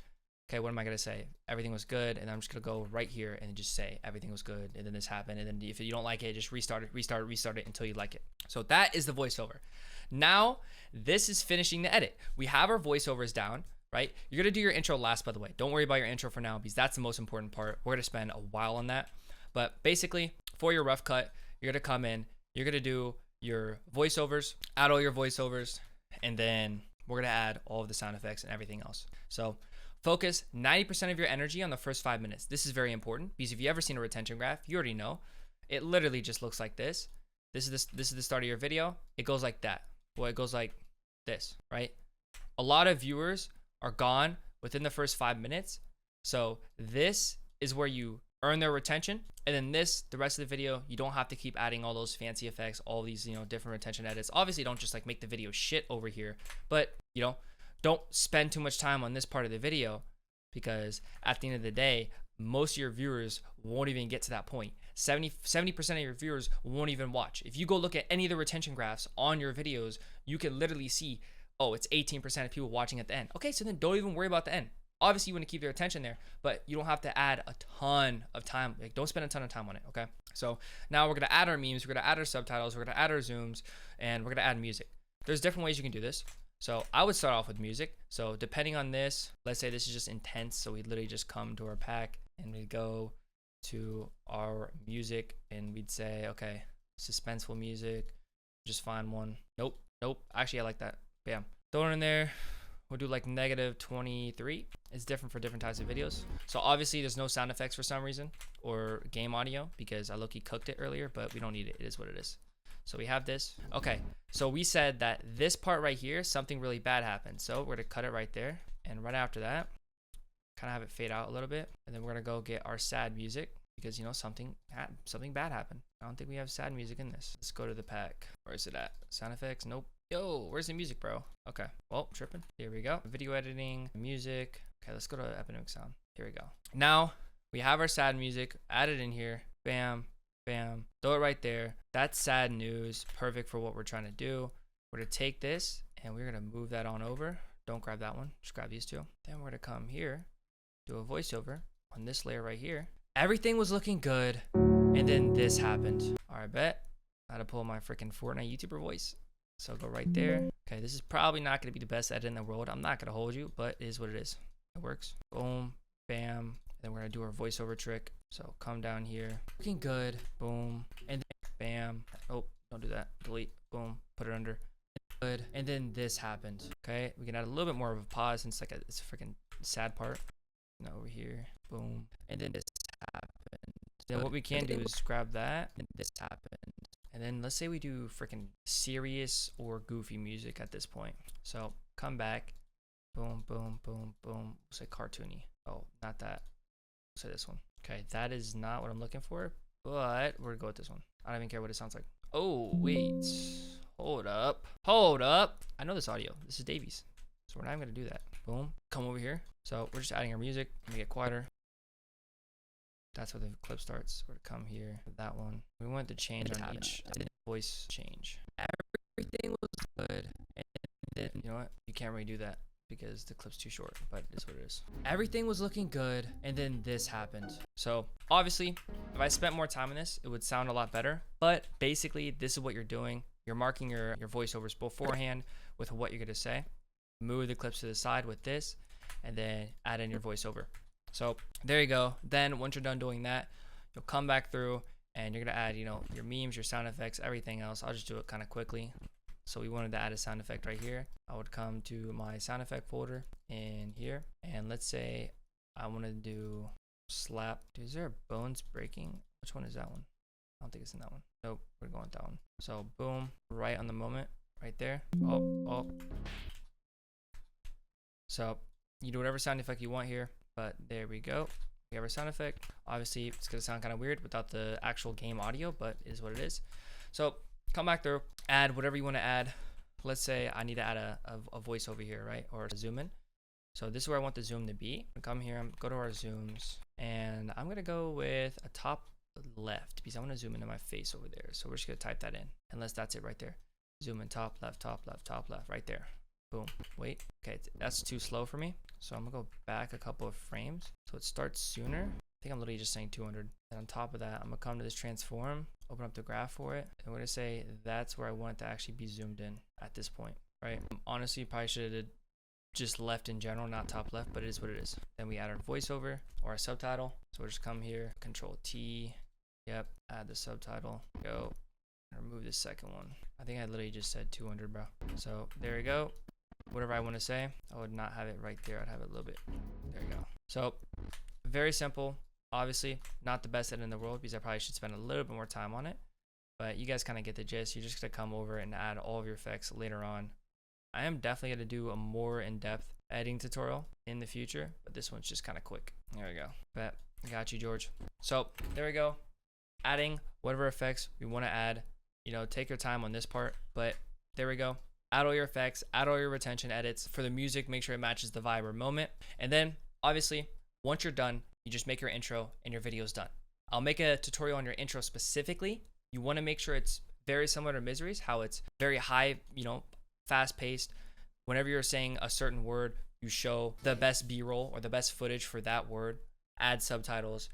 Okay, what am I gonna say? Everything was good, and I'm just gonna go right here and just say everything was good, and then this happened, and then if you don't like it, just restart it until you like it. So that is the voiceover. Now this is finishing the edit. We have our voiceovers down, right? You're gonna do your intro last, by the way. Don't worry about your intro for now because that's the most important part. We're gonna spend a while on that, but basically for your rough cut, you're gonna come in, you're gonna do your voiceovers, add all your voiceovers, and then we're gonna add all of the sound effects and everything else. So focus 90% of your energy on the first 5 minutes. This is very important because if you ever seen a retention graph, you already know. It literally just looks like this. This is the start of your video. It goes like that. Well, it goes like this, right? A lot of viewers are gone within the first 5 minutes. So this is where you earn their retention. And then the rest of the video, you don't have to keep adding all those fancy effects, all these, you know, different retention edits. Obviously, don't just like make the video shit over here, but you know, don't spend too much time on this part of the video because at the end of the day, most of your viewers won't even get to that point. 70% of your viewers won't even watch. If you go look at any of the retention graphs on your videos, you can literally see, oh, it's 18% of people watching at the end. Okay, so then don't even worry about the end. Obviously, you want to keep their attention there, but you don't have to add a ton of time. Like, don't spend a ton of time on it, okay? So now we're going to add our memes, we're going to add our subtitles, we're going to add our zooms, and we're going to add music. There's different ways you can do this. So I would start off with music. So depending on this, let's say this is just intense. So we literally just come to our pack and we go to our music and we'd say, okay, suspenseful music, just find one. Nope. Actually, I like that. Bam. Throw it in there. We'll do like -23. It's different for different types of videos. So obviously there's no sound effects for some reason or game audio because I low-key cooked it earlier, but we don't need it. It is what it is. So we have this. Okay, so we said that this part right here, something really bad happened. So we're gonna cut it right there. And right after that, kind of have it fade out a little bit. And then we're gonna go get our sad music because, you know, something bad happened. I don't think we have sad music in this. Let's go to the pack. Where is it at? Sound effects? Nope. Yo, where's the music, bro? Okay, well, tripping. Here we go. Video editing, music. Okay, let's go to epidemic sound. Here we go. Now we have our sad music added in here. Bam. Bam, throw it right there. That's sad news, perfect for what we're trying to do. We're gonna take this and we're gonna move that on over. Don't grab that one, just grab these two. Then we're gonna come here, do a voiceover on this layer right here. Everything was looking good, and then this happened. All right, bet. I had to pull my freaking Fortnite YouTuber voice. So go right there. Okay, this is probably not gonna be the best edit in the world. I'm not gonna hold you, but it is what it is. It works. Boom, bam. Then we're gonna do our voiceover trick. So come down here, looking good, boom, and then bam. Oh, don't do that, delete, boom, put it under, good. And then this happened, okay? We can add a little bit more of a pause since it's a freaking sad part. And over here, boom, and then this happened. Then what we can do is grab that, and this happened. And then let's say we do freaking serious or goofy music at this point. So come back, boom, boom, boom, boom. We'll say cartoony. Oh, not that. We'll say this one. Okay, that is not what I'm looking for, but we're gonna go with this one. I don't even care what it sounds like. Oh, wait. Hold up. I know this audio. This is Davies. So we're not even gonna do that. Boom. Come over here. So we're just adding our music. Let me get quieter. That's where the clip starts. We're gonna come here with that one. We want to change on each voice change. Everything was good. And then, you know what? You can't really do that because the clip's too short, but it is what it is. Everything was looking good, and then this happened. So obviously, if I spent more time on this, it would sound a lot better, but basically this is what you're doing. You're marking your voiceovers beforehand with what you're gonna say. Move the clips to the side with this, and then add in your voiceover. So there you go. Then once you're done doing that, you'll come back through and you're gonna add, you know, your memes, your sound effects, everything else. I'll just do it kind of quickly. So we wanted to add a sound effect right here. I would come to my sound effect folder in here, and let's say I want to do slap. Dude, is there a bones breaking? Which one is that one? I don't think it's in that one. Nope, we're going with that one. So boom, right on the moment, right there. Oh. So you do whatever sound effect you want here, but there we go. We have our sound effect. Obviously, it's gonna sound kind of weird without the actual game audio, but it is what it is. So come back through, add whatever you want to add. Let's say I need to add a voiceover here, right? Or a zoom in. So this is where I want the zoom to be. Come here, go to our zooms, and I'm gonna go with a top left because I want to zoom into my face over there. So we're just gonna type that in, unless that's it right there. Zoom in top left, top left, top left, right there. Boom. Wait. Okay, that's too slow for me. So I'm gonna go back a couple of frames so it starts sooner. I think I'm literally just saying 200. And on top of that, I'm gonna come to this transform, open up the graph for it, and we're gonna say that's where I want it to actually be zoomed in at this point, right? Honestly, probably should have did just left in general, not top left, but it is what it is. Then we add our voiceover or our subtitle. So we'll just come here, Control T. Yep, add the subtitle. Go. Remove the second one. I think I literally just said 200, bro. So there we go. Whatever I want to say, I would not have it right there. I'd have it a little bit. There you go. So very simple. Obviously, not the best edit in the world because I probably should spend a little bit more time on it. But you guys kind of get the gist. You're just going to come over and add all of your effects later on. I am definitely going to do a more in-depth editing tutorial in the future, but this one's just kind of quick. There we go. Bet. Got you, George. So there we go. Adding whatever effects we want to add. You know, take your time on this part, but there we go. Add all your effects, add all your retention edits. For the music, make sure it matches the vibe or moment. And then, obviously, once you're done, you just make your intro and your video's done. I'll make a tutorial on your intro specifically. You want to make sure it's very similar to Misery's, how it's very high, you know, fast-paced. Whenever you're saying a certain word, you show the best B-roll or the best footage for that word, add subtitles,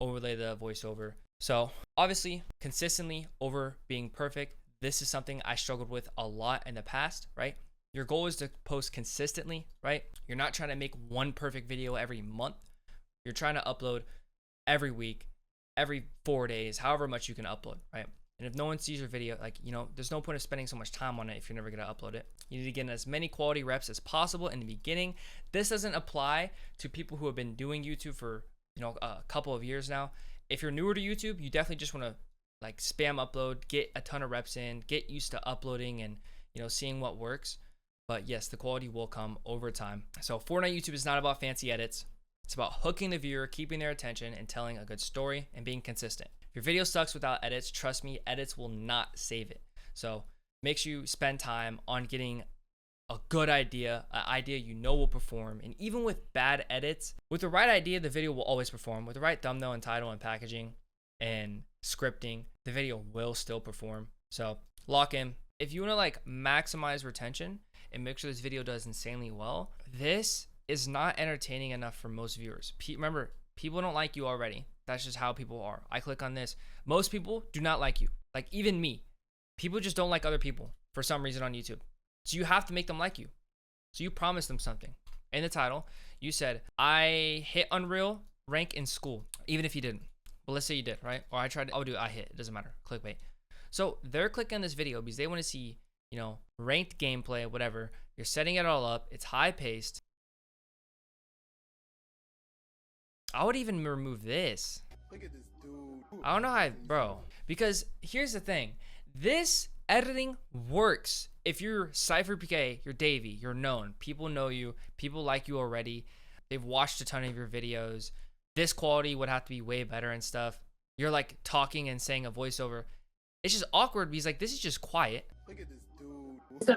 overlay the voiceover. So obviously, consistently over being perfect. This is something I struggled with a lot in the past, right? Your goal is to post consistently, right? You're not trying to make one perfect video every month. You're trying to upload every week, every 4 days, however much you can upload, right? And if no one sees your video, like, you know, there's no point of spending so much time on it if you're never going to upload it. You need to get in as many quality reps as possible in the beginning. This doesn't apply to people who have been doing YouTube for, you know, a couple of years now. If you're newer to YouTube, you definitely just want to like spam upload, get a ton of reps in, get used to uploading and, you know, seeing what works. But yes, the quality will come over time. So Fortnite YouTube is not about fancy edits. It's about hooking the viewer, keeping their attention, and telling a good story and being consistent. If your video sucks without edits, trust me, edits will not save it. So make sure you spend time on getting a good idea, an idea you know will perform. And even with bad edits, with the right idea, the video will always perform. With the right thumbnail and title and packaging and scripting, the video will still perform. So lock in. If you want to like maximize retention and make sure this video does insanely well, this is not entertaining enough for most viewers. Remember, people don't like you already. That's just how people are. I click on this. Most people do not like you. Like even me. People just don't like other people for some reason on YouTube. So you have to make them like you. So you promised them something. In the title, you said, I hit Unreal rank in school, even if you didn't. But let's say you did, right? Or I tried, I hit. It doesn't matter. Clickbait. So they're clicking on this video because they want to see, you know, ranked gameplay, whatever. You're setting it all up. It's high paced. I would even remove this. Look at this dude. I don't know how, bro. Because here's the thing. This editing works. If you're Cypher PK, you're Davey, you're known. People know you. People like you already. They've watched a ton of your videos. This quality would have to be way better and stuff. You're like talking and saying a voiceover. It's just awkward because like this is just quiet. Look at this dude. Wait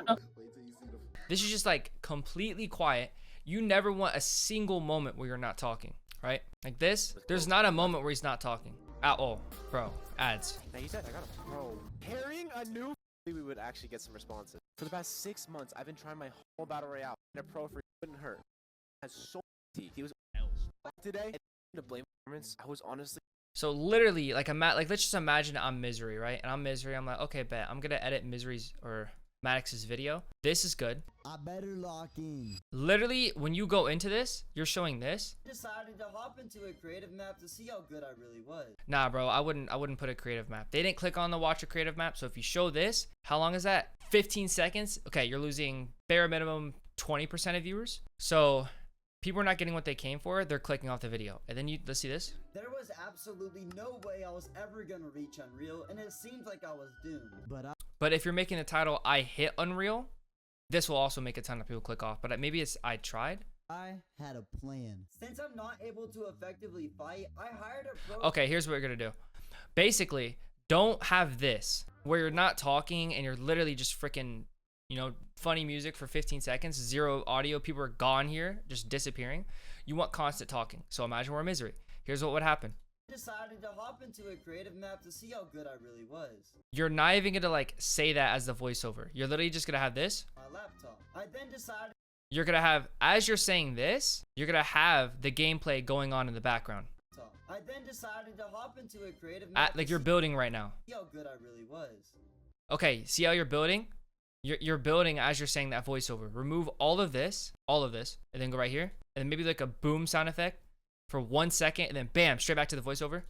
till you see the. This is just like completely quiet. You never want a single moment where you're not talking, right? Like this, there's not a moment where he's not talking at all, bro. Ads. Now he said I got a pro. Pairing a new we would actually get some responses. For the past 6 months, I've been trying my whole battle royale. And a pro for couldn't hurt. Has so he was today. And to blame performance, I was honestly So literally, like let's just imagine I'm Misery, right? And I'm Misery. I'm like, okay, bet I'm gonna edit Misery's or Maddox's video. This is good. I better lock in. Literally, when you go into this, you're showing this. I decided to hop into a creative map to see how good I really was. Nah, bro, I wouldn't put a creative map. They didn't click on the watch a creative map. So if you show this, how long is that? 15 seconds. Okay, you're losing bare minimum 20% of viewers. So people are not getting what they came for. They're clicking off the video. And then let's see this. There was absolutely no way I was ever gonna reach Unreal, and it seemed like I was doomed. But if you're making the title I hit Unreal, this will also make a ton of people click off. But maybe it's I tried. I had a plan. Since I'm not able to effectively fight, I hired a pro. Okay, here's what we're gonna do. Basically, don't have this where you're not talking and you're literally just freaking, you know, funny music for 15 seconds, zero audio. People are gone here, just disappearing. You want constant talking. So imagine we're Misery. Here's what would happen. I decided to hop into a creative map to see how good I really was. You're not even gonna like say that as the voiceover. You're literally just gonna have this. My laptop. I then decided. You're gonna have, as you're saying this, you're gonna have the gameplay going on in the background. I then decided to hop into a creative map. Like you're building right now. See how good I really was. Okay, see how you're building? You're building as you're saying that voiceover. Remove all of this, and then go right here, and then maybe like a boom sound effect for 1 second, and then bam, straight back to the voiceover.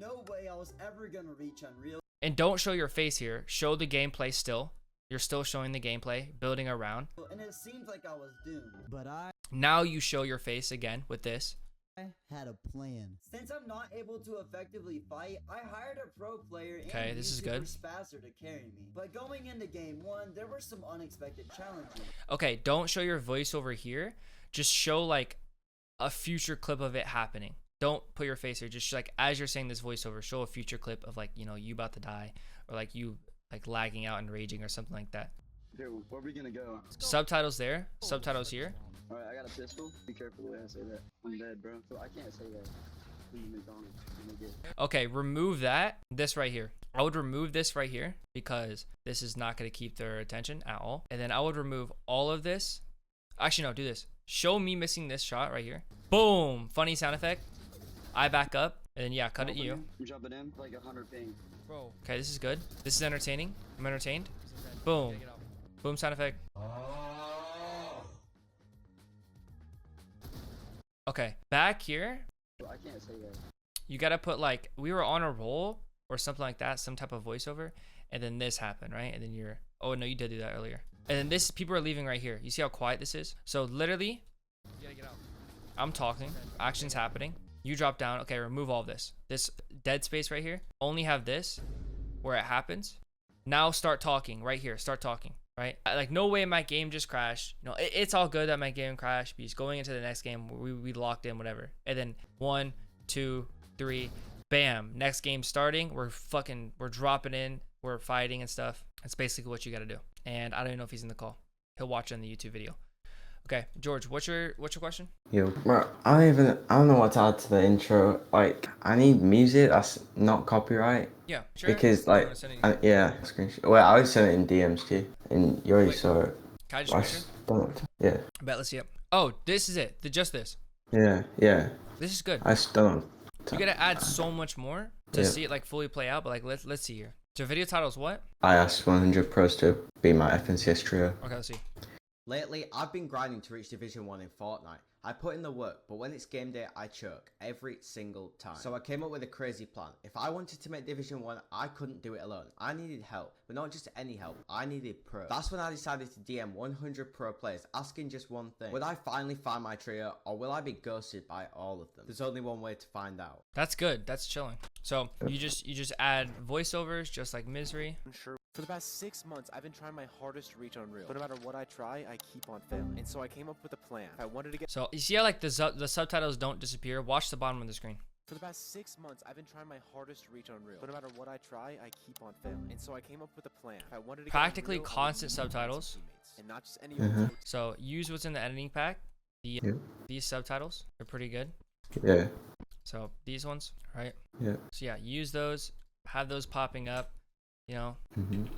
No way I was ever gonna reach Unreal. And don't show your face here. Show the gameplay still. You're still showing the gameplay, building around. And it seemed like I was doomed. But now you show your face again with this. I had a plan. Since I'm not able to effectively fight, I hired a pro player Okay, and this is YouTuber good. Spazzer to carry me. But going into game 1, there were some unexpected challenges. Okay, don't show your voiceover here. Just show like a future clip of it happening. Don't put your face here. Just like as you're saying this voiceover, show a future clip of like, you know, you about to die or like you like lagging out and raging or something like that. Here, where are we gonna go? Subtitles there, subtitles here. All right, I got a pistol. Be careful the way I say that. I'm dead, bro. So I can't say that. Okay, remove that. This right here. I would remove this right here because this is not going to keep their attention at all. And then I would remove all of this. Actually, no, do this. Show me missing this shot right here. Boom. Funny sound effect. I back up. And then, yeah, cut it you. Jump it in like 100 ping. Bro. Okay, this is good. This is entertaining. I'm entertained. Boom. Boom sound effect. Okay, back here. I can't say that. You gotta put like, we were on a roll or something like that, some type of voiceover, and then this happened, right? And then you're, oh no, you did do that earlier. And then this, people are leaving right here. You see how quiet this is? So literally, you gotta get out. I'm talking, action's happening. You drop down, okay, remove all of this. This dead space right here, only have this where it happens. Now start talking right here, start talking. Right? Like, no way my game just crashed. You know, it's all good that my game crashed because going into the next game, we locked in, whatever. And then 1, 2, 3, bam. Next game starting. We're dropping in. We're fighting and stuff. That's basically what you got to do. And I don't even know if he's in the call. He'll watch it on the YouTube video. Okay, George, what's your question? Yo, bro, I don't know what to add to the intro. Like, I need music that's not copyright. Yeah, sure. Because like, yeah, screenshot. Well, I was sending it in DMs too, and you already saw it. Can I just yeah. I bet, let's see it. Oh, this is it. Just this. Yeah. This is good. I still don't. You gotta add so much more to see it like fully play out. But like, let's see here. So video title is what? I asked 100 pros to be my FNCS trio. Okay, let's see. Lately, I've been grinding to reach Division 1 in Fortnite. I put in the work, but when it's game day, I choke every single time. So I came up with a crazy plan. If I wanted to make Division 1, I couldn't do it alone. I needed help, but not just any help. I needed pros. That's when I decided to DM 100 pro players, asking just one thing. Would I finally find my trio, or will I be ghosted by all of them? There's only one way to find out. That's good. That's chilling. So you just add voiceovers, just like Misery. I'm sure. For the past 6 months, I've been trying my hardest to reach Unreal, but no matter what I try, I keep on failing. And so I came up with a plan. I wanted to get. So you see how like the subtitles don't disappear? Watch the bottom of the screen. For the past 6 months, I've been trying my hardest to reach Unreal, but no matter what I try, I keep on failing. And so I came up with a plan. I wanted to Practically get Unreal, constant subtitles. and not just any old So use what's in the editing pack. These subtitles are pretty good. Yeah. So these ones, right? Yeah. So yeah, use those. Have those popping up. You know. And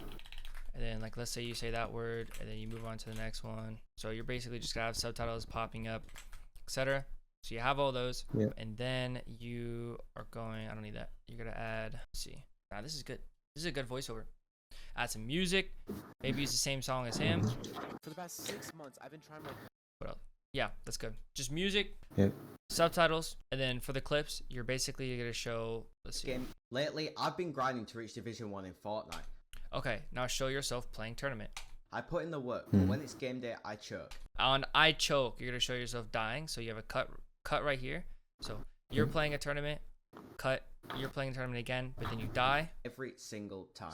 then like, let's say you say that word and then you move on to the next one. So you're basically just gonna have subtitles popping up, etc. So you have all those, Yeah. and then you are going. I don't need that. You're gonna add. Let's see. Nah, this is good. This is a good voiceover. Add some music. Maybe use the same song as him. For the past 6 months, I've been trying my What else? Yeah, that's good. Just music. Yeah. Subtitles, and then for the clips, you're basically gonna show. Let's see. Game. Lately, I've been grinding to reach Division 1 in Fortnite. Okay, now show yourself playing tournament. I put in the work, but when it's game day, I choke. On I choke, you're gonna show yourself dying. So you have a cut right here. So you're playing a tournament, cut. You're playing a tournament again, but then you die. Every single time.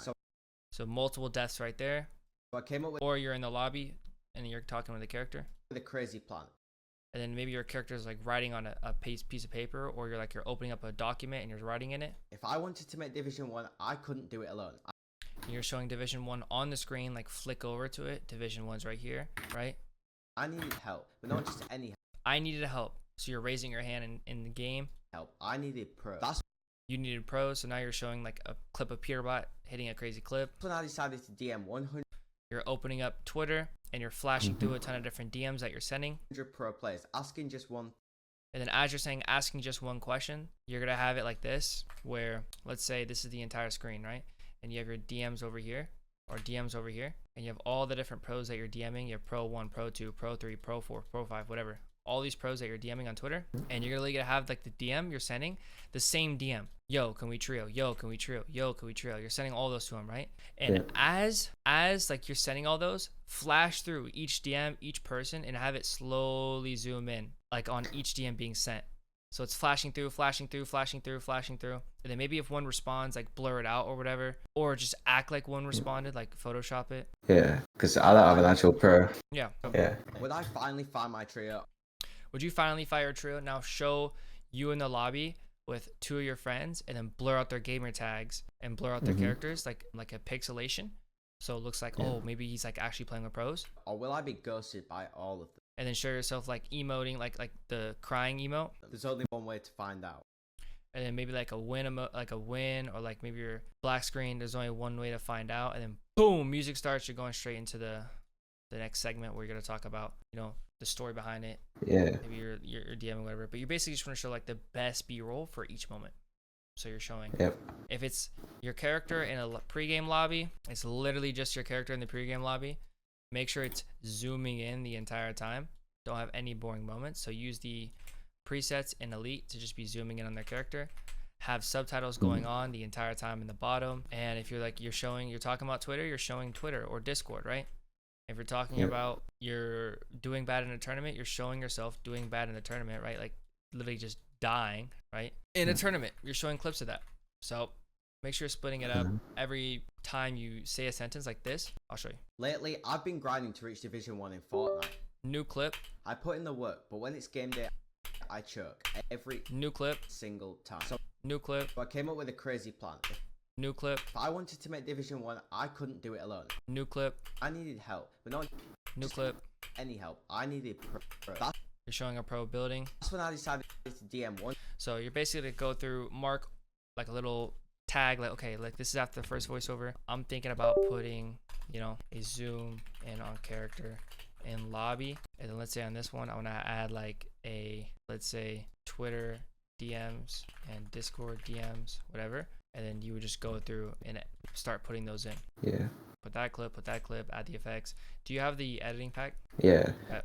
So multiple deaths right there. So I came up with Or you're in the lobby and you're talking with a character, a crazy plan. and then maybe your character is like writing on a piece of paper, or you're opening up a document and you're writing in it. If I wanted to make Division 1, I couldn't do it alone. And you're showing Division 1 on the screen, like flick over to it. Division 1's right here, right? I needed help, but not just any I needed help. So you're raising your hand in the game. help. I needed pro. That's You needed pros, so now you're showing like a clip of Peterbot hitting a crazy clip. when I decided to DM 100 You're opening up Twitter and you're flashing through a ton of different DMs that you're sending. pro players, asking just one. And then as you're saying, asking just one question, you're going to have it like this, where let's say this is the entire screen, right? And you have your DMs over here, or DMs over here, and you have all the different pros that you're DMing. You have pro 1, pro 2, pro 3, pro 4, pro 5, whatever. All these pros that you're DMing on Twitter, and you're really gonna have like the DM you're sending, the same DM. Yo, can we trio? Yo, can we trio? Yo, can we trio? You're sending all those to him, right? And as like you're sending all those, flash through each DM, each person, and have it slowly zoom in, like on each DM being sent. So it's flashing through, flashing through, flashing through, flashing through. And then maybe if one responds, like blur it out or whatever, or just act like one responded, like Photoshop it. Yeah, because I don't have an actual pro. Yeah. Yeah. Would I finally find my trio? Would you finally fire a trio? Now show you in the lobby with 2 of your friends, and then blur out their gamer tags and blur out their characters, like a pixelation. So it looks like, oh, maybe he's like actually playing with pros. Or will I be ghosted by all of them? And then show yourself like emoting, like the crying emote. There's only one way to find out. And then maybe like a win or like maybe your black screen. There's only one way to find out, and then boom, music starts. You're going straight into the next segment where you're gonna talk about, you know, the story behind it. Yeah. Maybe you're DMing whatever, but you basically just want to show like the best B-roll for each moment. So you're showing. Yep. If it's your character in a pregame lobby, it's literally just your character in the pregame lobby. Make sure it's zooming in the entire time. Don't have any boring moments. So use the presets in Elite to just be zooming in on their character. Have subtitles going on the entire time in the bottom. And if you're like you're talking about Twitter, you're showing Twitter or Discord, right? If you're talking about you're doing bad in a tournament, you're showing yourself doing bad in the tournament, right? Like literally just dying, right? In a tournament, you're showing clips of that. So make sure you're splitting it up. Every time you say a sentence like this, I'll show you. Lately, I've been grinding to reach Division 1 in Fortnite. New clip. I put in the work, but when it's game day, I choke every New clip. single time. So New clip. I came up with a crazy plan. New clip. If I wanted to make Division 1, I couldn't do it alone. New clip. I needed help, but not New clip. any help. I needed pro. You're showing a pro building. That's when I decided to DM 1. So you're basically to go through, mark like a little tag, like, okay, like this is after the first voiceover. I'm thinking about putting, you know, a zoom in on character in lobby. And then let's say on this one, I want to add like a, let's say Twitter DMs and Discord DMs, whatever. And then you would just go through and start putting those in. Yeah. Put that clip, add the effects. Do you have the editing pack? Yeah. Yeah.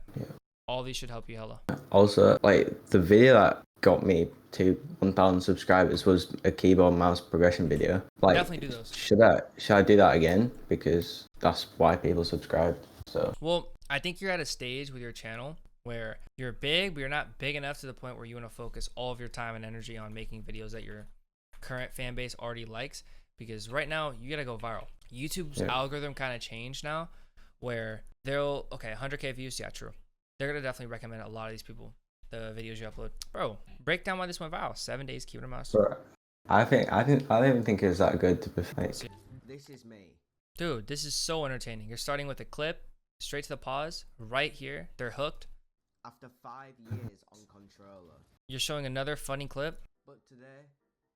All these should help you hella. Also, like the video that got me to 1,000 subscribers was a keyboard mouse progression video. Like, Definitely do those. Should I do that again? Because that's why people subscribe. So. Well, I think you're at a stage with your channel where you're big, but you're not big enough to the point where you want to focus all of your time and energy on making videos that your current fan base already likes. Because right now you gotta go viral. YouTube's algorithm kind of changed now, where they'll 100K views. Yeah, true. They're gonna definitely recommend a lot of these people the videos you upload. Bro, break down why this went viral. 7 days keyboard mouse. Bro, I don't even think it's that good to be fake. This is me. Dude, this is so entertaining. You're starting with a clip, straight to the pause, right here. They're hooked. After 5 years on controller. You're showing another funny clip. But today,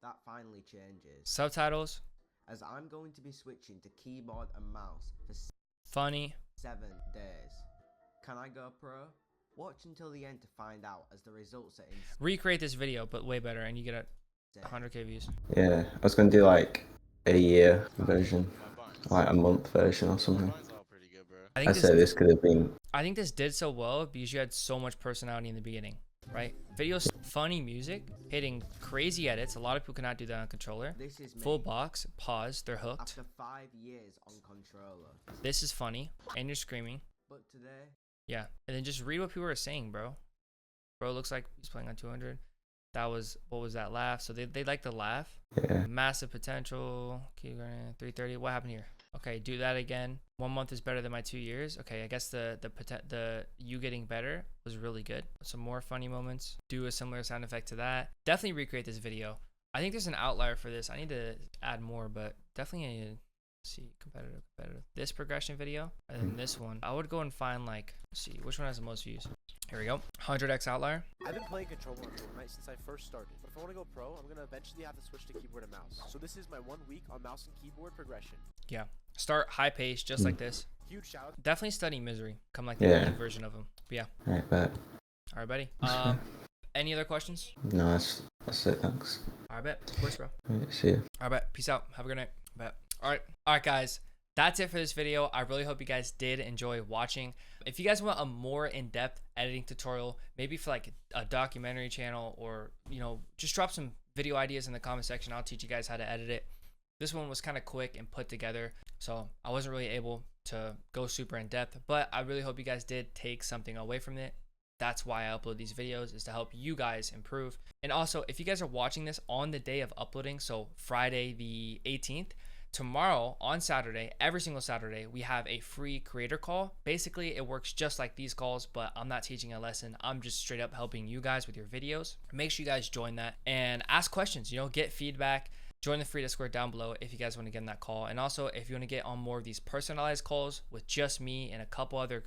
that finally changes. Subtitles. As I'm going to be switching to keyboard and mouse for Funny. 7 days. Can I go pro? Watch until the end to find out, as the results are insane. Recreate this video, but way better, and you get 100k views. Yeah, I was gonna do like a year version, like a month version or something. I said this could have been. I think this did so well because you had so much personality in the beginning, right? Videos, funny music, hitting crazy edits. A lot of people cannot do that on controller. This is Full me. box, pause, they're hooked. After 5 years on controller. This is funny, and you're screaming. But today, Yeah, and then just read what people are saying, bro. Bro looks like he's playing on 200. That was, what was that laugh? So they like to laugh. Yeah. Massive potential. Keep going. 330. What happened here? Okay, do that again. 1 month is better than my 2 years. Okay, I guess the you getting better was really good. Some more funny moments. Do a similar sound effect to that. Definitely recreate this video. I think there's an outlier for this. I need to add more, but definitely need to see competitive. This progression video and then this one. I would go and find like, let's see which one has the most views. Here we go. 100x outlier. I've been playing controller on Fortnite since I first started, but if I want to go pro, I'm gonna eventually have to switch to keyboard and mouse. So this is my 1 week on mouse and keyboard progression. Yeah. Start high pace, just like this. Huge shout out. Definitely study Misery. Come like the elite version of him. But yeah. Right, but All right, buddy. Any other questions? no, that's it. Thanks. All right, bet. Of course, bro. Right, see you. All right, bet. Peace out. Have a good night. Bet. All right, guys. That's it for this video. I really hope you guys did enjoy watching. If you guys want a more in-depth editing tutorial, maybe for like a documentary channel, or just drop some video ideas in the comment section. I'll teach you guys how to edit it. This one was kind of quick and put together, so I wasn't really able to go super in depth, but I really hope you guys did take something away from it. That's why I upload these videos, is to help you guys improve. And also, if you guys are watching this on the day of uploading, so Friday the 18th, tomorrow on Saturday, every single Saturday, we have a free creator call. Basically, it works just like these calls, but I'm not teaching a lesson. I'm just straight up helping you guys with your videos. Make sure you guys join that and ask questions, get feedback. Join the free Discord down below if you guys want to get in that call. And also, if you want to get on more of these personalized calls with just me and a couple other,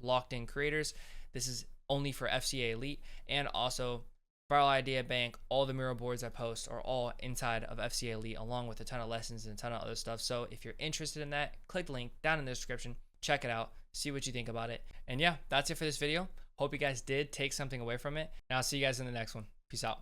locked in creators, this is only for FCA Elite. And also, Viral Idea Bank, all the mural boards I post are all inside of FCA Elite, along with a ton of lessons and a ton of other stuff. So if you're interested in that, click the link down in the description, check it out, see what you think about it. And yeah, that's it for this video. Hope you guys did take something away from it, and I'll see you guys in the next one. Peace out.